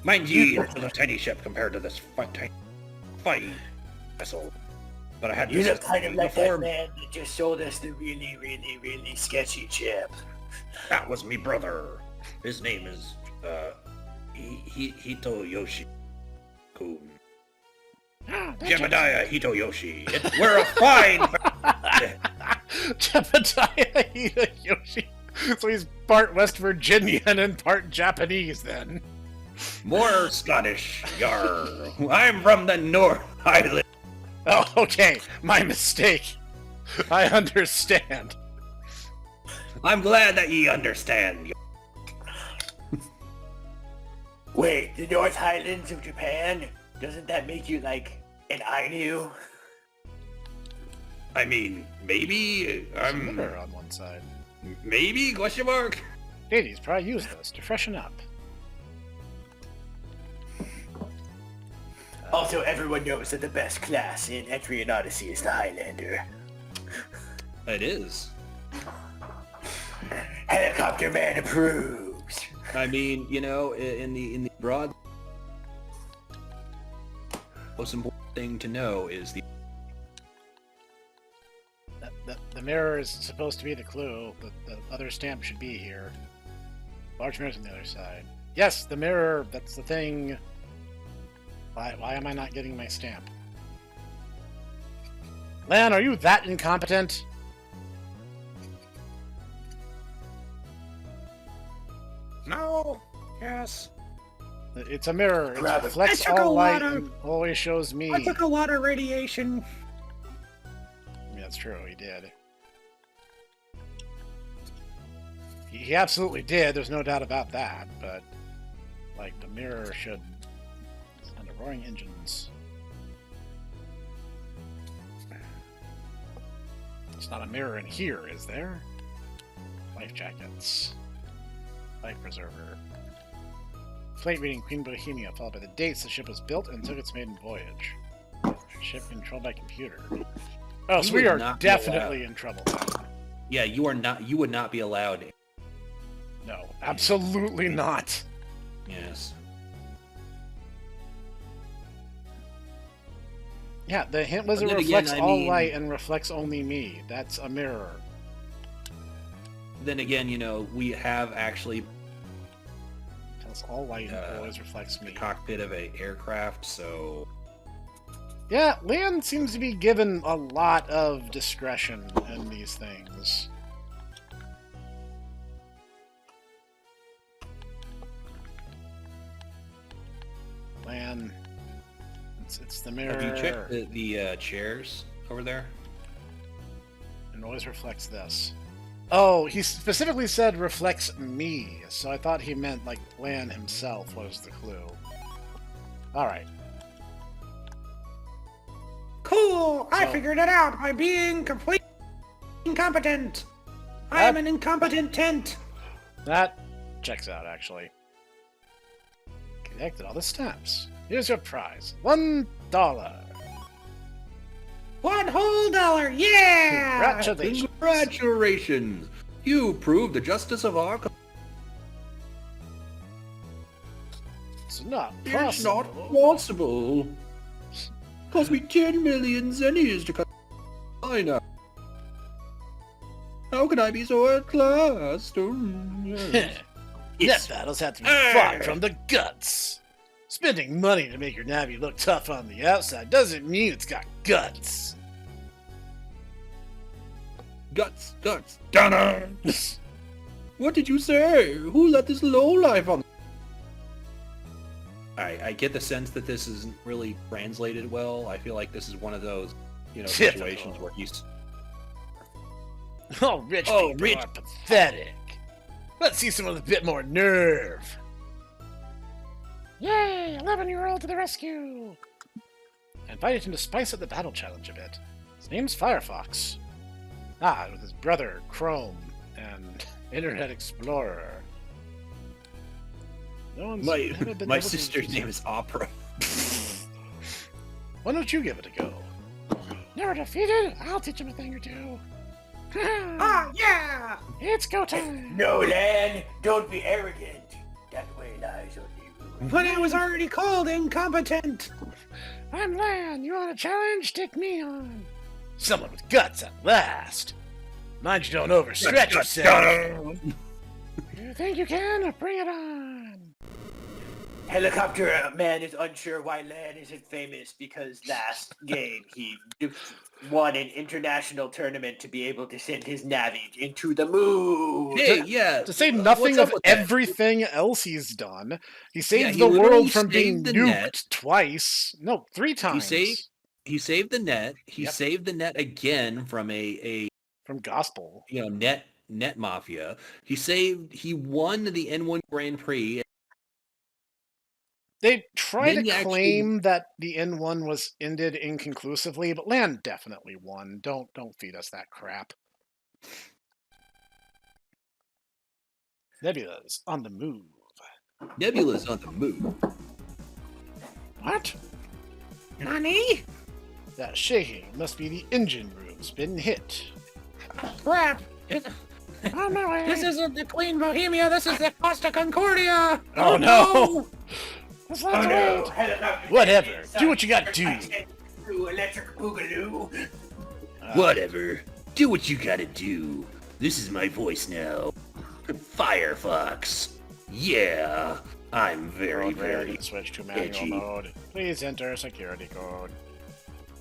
[SPEAKER 5] Mind ye, this was a tiny ship compared to this fine vessel. But I had
[SPEAKER 3] You
[SPEAKER 5] this
[SPEAKER 3] look kind of like that
[SPEAKER 5] uniform.
[SPEAKER 3] man that just sold us the really, really, really sketchy chip.
[SPEAKER 5] That was me brother. His name is, Hitoyoshi Kun.
[SPEAKER 1] Ah, that
[SPEAKER 5] Jebediah Hitoyoshi. We're a fine...
[SPEAKER 1] Jebediah Hideyoshi. So he's part West Virginian and part Japanese then.
[SPEAKER 5] More Scottish, yar. I'm from the North Island.
[SPEAKER 1] Oh, okay. My mistake. I understand.
[SPEAKER 5] I'm glad that ye understand.
[SPEAKER 3] Wait, the North Highlands of Japan? Doesn't that make you, like, and I knew.
[SPEAKER 5] I mean, maybe.
[SPEAKER 1] There's a mirror on one side.
[SPEAKER 5] Maybe? Question mark.
[SPEAKER 1] Ladies, probably use this to freshen up.
[SPEAKER 3] Also, everyone knows that the best class in Entry and Odyssey is the Highlander.
[SPEAKER 2] It is.
[SPEAKER 3] Helicopter Man approves.
[SPEAKER 2] I mean, you know, in the broad, most important thing to know is
[SPEAKER 1] The mirror is supposed to be the clue. The other stamp should be here. Large mirror's on the other side. Yes, the mirror, that's the thing. Why am I not getting my stamp? Lan, are you that incompetent?
[SPEAKER 4] No. Yes.
[SPEAKER 1] It's a mirror. It
[SPEAKER 3] Grab it.
[SPEAKER 1] reflects
[SPEAKER 4] I took a
[SPEAKER 1] all light
[SPEAKER 4] lot of-
[SPEAKER 1] and always shows me.
[SPEAKER 4] I took a lot of radiation.
[SPEAKER 1] Yeah, that's true, he did. He absolutely did, there's no doubt about that, but, like, the mirror should... And the roaring engines... It's not a mirror in here, is there? Life jackets. Life preserver. Plate reading Queen Bohemia, followed by the dates the ship was built and took its maiden voyage. Ship controlled by computer. Oh, so we
[SPEAKER 2] would
[SPEAKER 1] are
[SPEAKER 2] not be
[SPEAKER 1] definitely in trouble now.
[SPEAKER 2] yeah, you are not. You would not be allowed.
[SPEAKER 1] No, absolutely not.
[SPEAKER 2] Yes.
[SPEAKER 1] Yeah, the hint was
[SPEAKER 2] But
[SPEAKER 1] it
[SPEAKER 2] then
[SPEAKER 1] reflects
[SPEAKER 2] again, I
[SPEAKER 1] all
[SPEAKER 2] mean-
[SPEAKER 1] light and reflects only me. That's a mirror.
[SPEAKER 2] Then again, you know, we have actually
[SPEAKER 1] Tells all light and always reflects
[SPEAKER 2] the
[SPEAKER 1] me.
[SPEAKER 2] cockpit of a aircraft, so
[SPEAKER 1] Yeah, Lan seems to be given a lot of discretion in these things. Lan, it's the mirror.
[SPEAKER 2] have you checked the chairs over there?
[SPEAKER 1] It always reflects this. Oh, he specifically said reflects me, so I thought he meant like Lan himself was the clue. Alright.
[SPEAKER 4] Cool! I
[SPEAKER 1] So-
[SPEAKER 4] figured it out by being completely incompetent. I am an incompetent tent.
[SPEAKER 1] That checks out, actually. Connected all the stamps. Here's your prize. $1.
[SPEAKER 4] $1 whole, yeah!
[SPEAKER 1] Congratulations.
[SPEAKER 2] Congratulations! You proved the justice of our.
[SPEAKER 1] It's not
[SPEAKER 2] It's
[SPEAKER 1] possible.
[SPEAKER 2] not possible. Cost me 10 million zennies to cut. I know. How can I be so outclassed? Yes.
[SPEAKER 1] Net battles have to be fought from the guts. Spending money to make your Navi look tough on the outside doesn't mean it's got guts.
[SPEAKER 2] Guts, guts, Donna! What did you say? Who let this lowlife on? I get the sense that this isn't really translated well. I feel like this is one of those, you know,
[SPEAKER 1] Typical.
[SPEAKER 2] situations where he's.
[SPEAKER 1] Oh, rich
[SPEAKER 2] Oh,
[SPEAKER 1] people
[SPEAKER 2] rich-
[SPEAKER 1] are pathetic. Let's see someone with a bit more nerve. Yay! 11-year-old to the rescue! I invited him to spice up the battle challenge a bit. His name's Firefox. Ah, with his brother, Chrome, and Internet Explorer. No one's ever been
[SPEAKER 2] My
[SPEAKER 1] able to
[SPEAKER 2] sister's
[SPEAKER 1] defeat
[SPEAKER 2] name
[SPEAKER 1] him.
[SPEAKER 2] is Opera.
[SPEAKER 1] Why don't you give it a go? Never defeated? I'll teach him a thing or two.
[SPEAKER 4] Ah, yeah!
[SPEAKER 1] It's go time!
[SPEAKER 3] No, Lan, don't be arrogant. That way lies on you.
[SPEAKER 4] But I was already called incompetent.
[SPEAKER 1] I'm Lan. You want a challenge? Take me on. Someone with guts at last. Mind you don't overstretch yourself. You think you can? Bring it on.
[SPEAKER 3] Helicopter Man is unsure why Lan isn't famous because last game he won an international tournament to be able to send his Navi into the moon.
[SPEAKER 2] Hey, yeah.
[SPEAKER 1] To say
[SPEAKER 2] what's
[SPEAKER 1] nothing
[SPEAKER 2] up
[SPEAKER 1] of
[SPEAKER 2] with that?
[SPEAKER 1] everything else he's done, he saved
[SPEAKER 2] he
[SPEAKER 1] the
[SPEAKER 2] literally
[SPEAKER 1] world from being
[SPEAKER 2] saved the
[SPEAKER 1] nuked
[SPEAKER 2] net.
[SPEAKER 1] twice. No, 3 times.
[SPEAKER 2] He saved the net. He
[SPEAKER 1] Yep.
[SPEAKER 2] saved the net again from a
[SPEAKER 1] From Gospel.
[SPEAKER 2] you know net mafia. He won the N1 Grand Prix.
[SPEAKER 1] They try
[SPEAKER 2] Then
[SPEAKER 1] to
[SPEAKER 2] you actually-
[SPEAKER 1] claim that the N1 was ended inconclusively, but Land definitely won. Don't feed us that crap. Nebula's on the move.
[SPEAKER 5] Nebula's on the move.
[SPEAKER 1] What?
[SPEAKER 4] Nani?
[SPEAKER 1] That shaking must be the engine room's been hit.
[SPEAKER 4] Crap.
[SPEAKER 1] On my way.
[SPEAKER 4] This isn't the Queen Bohemia, this is the Costa Concordia!
[SPEAKER 1] Oh, no! Let's
[SPEAKER 3] Oh
[SPEAKER 1] not
[SPEAKER 3] no,
[SPEAKER 1] wait.
[SPEAKER 3] helicopter.
[SPEAKER 1] Whatever. Do what you gotta do.
[SPEAKER 3] Electric boogaloo.
[SPEAKER 5] Whatever. Do what you gotta do. This is my voice now. Firefox. Yeah. I'm very,
[SPEAKER 1] Road rare
[SPEAKER 5] very...
[SPEAKER 1] can switch to manual
[SPEAKER 5] edgy.
[SPEAKER 1] mode. Please enter security code.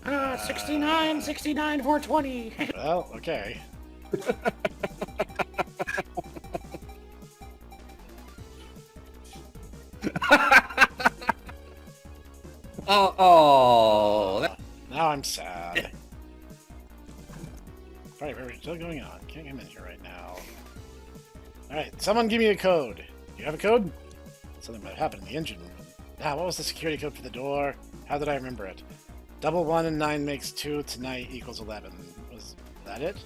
[SPEAKER 4] 69, 420.
[SPEAKER 1] Well, okay.
[SPEAKER 2] Oh.
[SPEAKER 1] Now I'm sad. Alright, we're still going on. Can't get in here right now. Alright, someone give me a code. Do you have a code? Something might happen in the engine room. Ah, what was the security code for the door? How did I remember it? 1 and 9 makes 2, tonight equals 11. Was that it?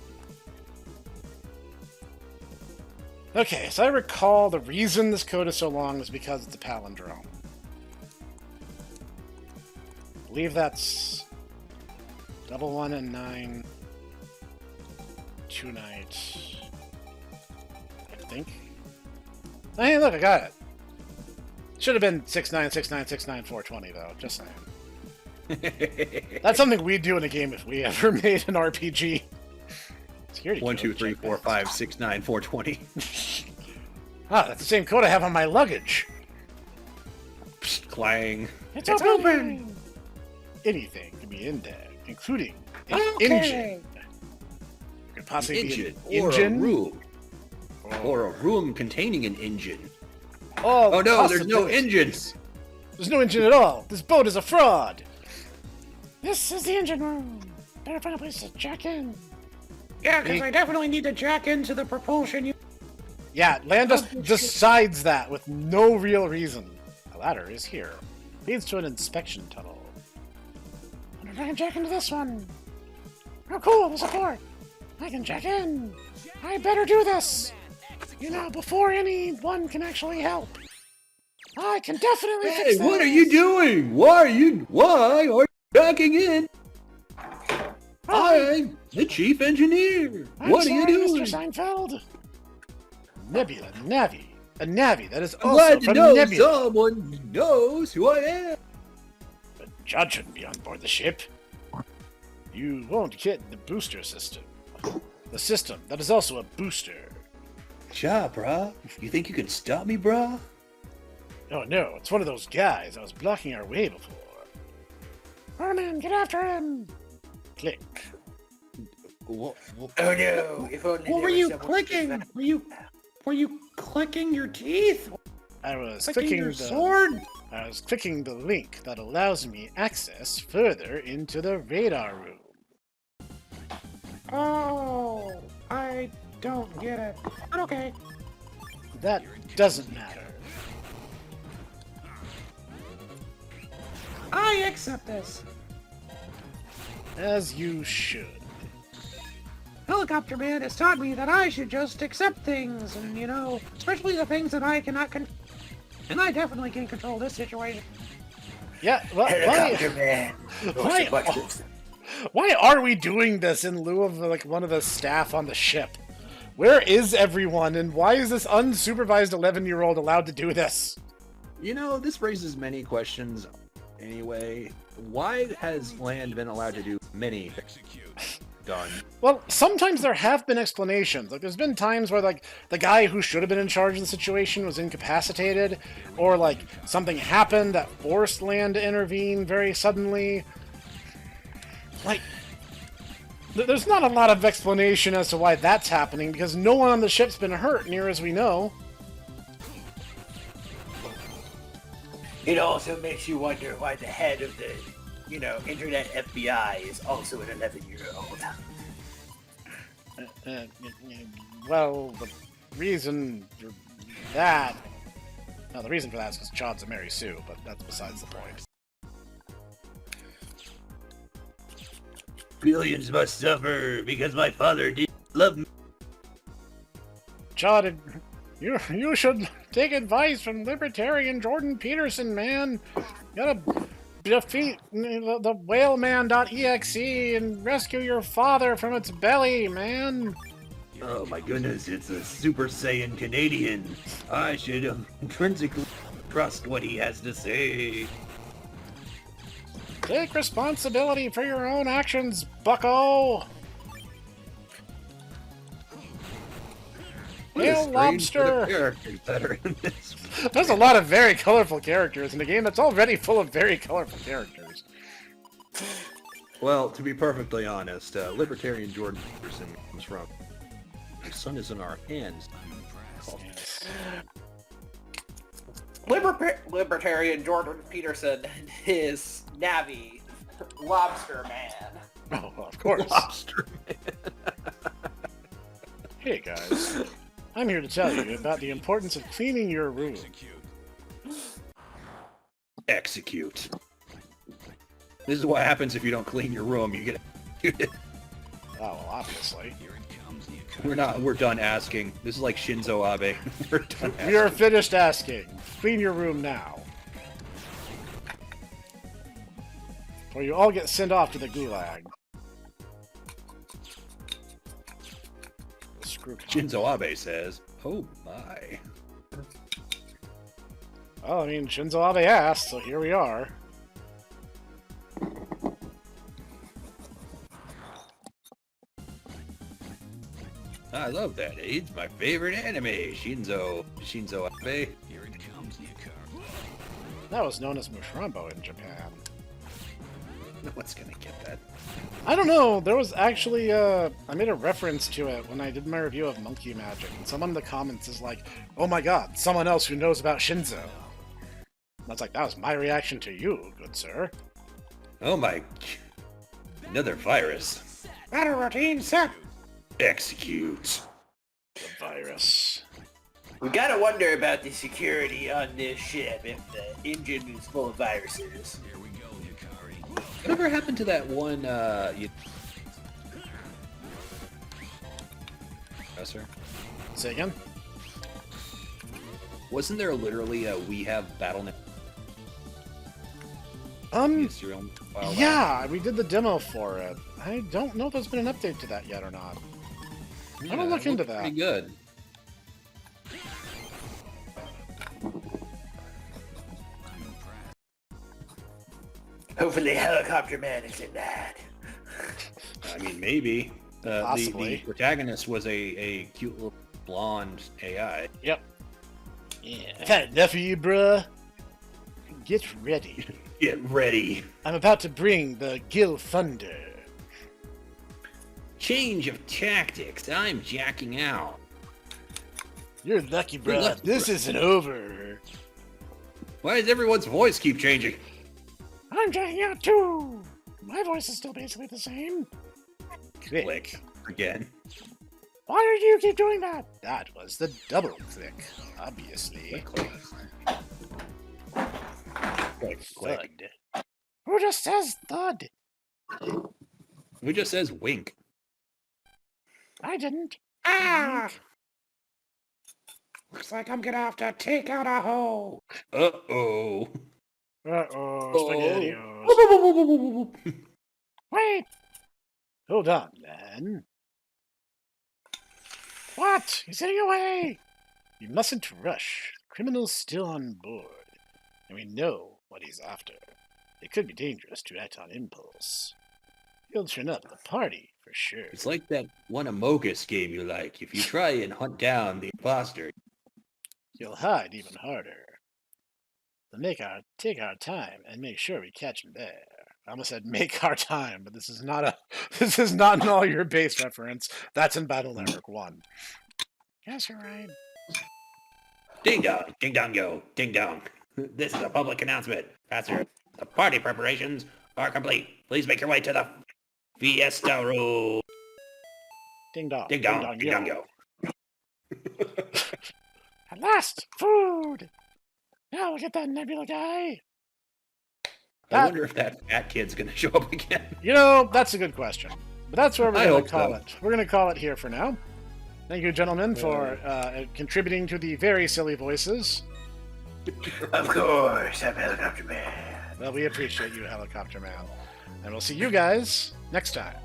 [SPEAKER 1] Okay, so I recall the reason this code is so long is because it's a palindrome. I believe that's 1 and 9 tonight. I think. Hey, look, I got it. Should have been 696969 though. Just saying. That's something we'd do in a game if we ever made an RPG. Security
[SPEAKER 2] 1,
[SPEAKER 1] code,
[SPEAKER 2] 2, 3,
[SPEAKER 1] check
[SPEAKER 2] 4,
[SPEAKER 1] that.
[SPEAKER 2] 5, 6, 9, 420.
[SPEAKER 1] Ah, that's the same code I have on my luggage.
[SPEAKER 2] Psst, clang.
[SPEAKER 1] It's
[SPEAKER 4] open.
[SPEAKER 1] Anything can be in there, including an
[SPEAKER 4] Okay.
[SPEAKER 1] engine. Could possibly
[SPEAKER 5] Engine.
[SPEAKER 1] be an
[SPEAKER 5] Or
[SPEAKER 1] engine.
[SPEAKER 5] a room. Or a room containing an engine.
[SPEAKER 1] All
[SPEAKER 5] Oh no, there's no
[SPEAKER 1] possibilities.
[SPEAKER 5] engines.
[SPEAKER 1] There's no engine at all. This boat is a fraud. This is the engine room. Better find a place to jack in.
[SPEAKER 4] Yeah, because I definitely need to jack into the propulsion.
[SPEAKER 1] Yeah, Land just decides that with no real reason. A ladder is here. Leads to an inspection tunnel. Wonder if I can jack into this one. Oh, cool, there's a port. I can jack in. I better do this. You know, before anyone can actually help. I can definitely
[SPEAKER 5] Hey,
[SPEAKER 1] fix this.
[SPEAKER 5] what are you doing? Why are you backing in? I'm the chief engineer.
[SPEAKER 1] I'm
[SPEAKER 5] What are
[SPEAKER 1] sorry,
[SPEAKER 5] you doing?
[SPEAKER 1] Mr. Seinfeld? Nebula, Navi. A Navi that is
[SPEAKER 5] I'm
[SPEAKER 1] also
[SPEAKER 5] glad to
[SPEAKER 1] from
[SPEAKER 5] know
[SPEAKER 1] Nebula.
[SPEAKER 5] someone knows who I am.
[SPEAKER 1] But Judd shouldn't be on board the ship. You won't get the booster system. The system that is also a booster.
[SPEAKER 5] Cha, brah. You think you can stop me, brah?
[SPEAKER 1] Oh no, it's one of those guys that was blocking our way before. ProtoMan, get after him! Click.
[SPEAKER 5] What?
[SPEAKER 3] Oh no, if only
[SPEAKER 4] What
[SPEAKER 3] there
[SPEAKER 4] were
[SPEAKER 3] was
[SPEAKER 4] you
[SPEAKER 3] someone-
[SPEAKER 4] clicking? Were you clicking your teeth?
[SPEAKER 1] I was
[SPEAKER 4] Clicking
[SPEAKER 1] clicking
[SPEAKER 4] your
[SPEAKER 1] the
[SPEAKER 4] sword?
[SPEAKER 1] I was clicking the link that allows me access further into the radar room.
[SPEAKER 4] Oh, I don't get it. But okay.
[SPEAKER 1] That doesn't matter.
[SPEAKER 4] I accept this.
[SPEAKER 1] As you should.
[SPEAKER 4] Helicopter Man has taught me that I should just accept things, and you know, especially the things that I cannot and I definitely can't control this situation.
[SPEAKER 1] Yeah, well,
[SPEAKER 3] Helicopter man.
[SPEAKER 1] why-
[SPEAKER 3] Watch this.
[SPEAKER 1] why are we doing this in lieu of like one of the staff on the ship? Where is everyone, and why is this unsupervised 11-year-old allowed to do this?
[SPEAKER 2] You know, this raises many questions anyway. Why has Land been allowed to do many done?
[SPEAKER 1] Well, sometimes there have been explanations. Like, there's been times where, like, the guy who should have been in charge of the situation was incapacitated, or, like, something happened that forced Land to intervene very suddenly. Like, there's not a lot of explanation as to why that's happening, because no one on the ship's been hurt, near as we know.
[SPEAKER 3] It also makes you wonder why the head of the, internet FBI is also an 11-year-old.
[SPEAKER 1] Well, the reason for that Now, the reason for that is because Chod's a Mary Sue, but that's besides the point.
[SPEAKER 5] Billions must suffer because my father didn't love me.
[SPEAKER 1] Chod, you should take advice from libertarian Jordan Peterson, man. You gotta defeat the whaleman.exe and rescue your father from its belly, man.
[SPEAKER 5] Oh my goodness, it's a Super Saiyan Canadian. I should intrinsically trust what he has to say.
[SPEAKER 1] Take responsibility for your own actions, bucko!
[SPEAKER 5] What a
[SPEAKER 1] Hail,
[SPEAKER 5] strange
[SPEAKER 1] lobster!
[SPEAKER 5] set of characters that are in this.
[SPEAKER 1] There's a lot of very colorful characters in a game that's already full of very colorful characters.
[SPEAKER 2] Well, to be perfectly honest, libertarian Jordan Peterson comes from "The Sun is in Our Hands."
[SPEAKER 7] Libertarian Jordan Peterson and his Navi Lobster Man.
[SPEAKER 1] Oh, of course.
[SPEAKER 2] Lobster Man.
[SPEAKER 1] Hey guys, I'm here to tell you about the importance of cleaning your room.
[SPEAKER 2] Execute. This is what happens if you don't clean your room. You get executed.
[SPEAKER 1] Oh, well, obviously.
[SPEAKER 2] We're done asking. This is like Shinzo Abe. We're done asking.
[SPEAKER 1] We are finished asking. Clean your room now. Or you all get sent off to the gulag. Screw
[SPEAKER 2] Shinzo Abe says, "Oh my."
[SPEAKER 1] Well, I mean, Shinzo Abe asked, so here we are.
[SPEAKER 5] I love that. It's my favorite anime. Shinzo Abe.
[SPEAKER 6] Here it comes, Hikari.
[SPEAKER 1] That was known as Mushrambo in Japan.
[SPEAKER 2] No one's gonna get that.
[SPEAKER 1] I don't know, there was actually, I made a reference to it when I did my review of Monkey Magic, and someone in the comments is like, oh my god, someone else who knows about Shinzo. And I was like, that was my reaction to you, good sir.
[SPEAKER 5] Oh my. Another virus.
[SPEAKER 4] Battle routine set.
[SPEAKER 5] Execute.
[SPEAKER 1] The virus.
[SPEAKER 3] We gotta wonder about the security on this ship if the engine is full of viruses.
[SPEAKER 6] Here we go, Hikari.
[SPEAKER 2] Whatever happened to that one, Professor?
[SPEAKER 1] Say again?
[SPEAKER 2] Wasn't there literally a We Have BattleNet?
[SPEAKER 1] Yeah, we did the demo for it. I don't know if there's been an update to that yet or not. I'm gonna look into that.
[SPEAKER 2] Pretty good.
[SPEAKER 3] Hopefully Helicopter Man isn't that.
[SPEAKER 2] I mean, maybe. The
[SPEAKER 1] Possibly.
[SPEAKER 2] protagonist was a cute little blonde AI.
[SPEAKER 1] Yep. Yeah. I've had enough of you, bruh. Get ready.
[SPEAKER 5] Get ready.
[SPEAKER 1] I'm about to bring the Gil Thunder.
[SPEAKER 2] Change of tactics. I'm jacking out.
[SPEAKER 1] You're lucky, bruh.
[SPEAKER 2] lucky,
[SPEAKER 1] This isn't over.
[SPEAKER 2] Why does everyone's voice keep changing?
[SPEAKER 1] I'm jacking out too. My voice is still basically the same.
[SPEAKER 2] Click. Again.
[SPEAKER 1] Why do you keep doing that? That was the double click, obviously.
[SPEAKER 2] Click. Click.
[SPEAKER 1] Thud. Who just says thud?
[SPEAKER 2] Who just says wink?
[SPEAKER 1] I didn't.
[SPEAKER 4] Ah! Looks like I'm gonna have to take out a hoe.
[SPEAKER 5] Uh-oh.
[SPEAKER 1] Uh-oh, SpaghettiOs. Wait! Hold on, man. What? He's getting away! You mustn't rush. The criminal's still on board. And we know what he's after. It could be dangerous to act on impulse. He'll turn up at the party, for sure.
[SPEAKER 5] It's like that one Among Us game you like. If you try and hunt down the imposter,
[SPEAKER 1] He'll hide even harder. We'll take our time and make sure we catch him there. I almost said make our time, but this is not an all your base reference. That's in Battle Network 1. Guess you're right.
[SPEAKER 5] ding dong, yo, ding dong. This is a public announcement. Pastor, the party preparations are complete. Please make your way to the Fiesta Room.
[SPEAKER 1] Ding dong.
[SPEAKER 5] Ding dong, yo.
[SPEAKER 1] At last, food! Yeah, look at that nebula guy.
[SPEAKER 2] I wonder if that fat kid's gonna show up again.
[SPEAKER 1] You know, that's a good question. But that's where we're
[SPEAKER 2] I
[SPEAKER 1] going
[SPEAKER 2] hope
[SPEAKER 1] to call
[SPEAKER 2] so.
[SPEAKER 1] it. We're going to call it here for now. Thank you, gentlemen, for contributing to the very silly voices.
[SPEAKER 3] Of course, I'm Helicopter Man.
[SPEAKER 1] Well, we appreciate you, Helicopter Man. And we'll see you guys next time.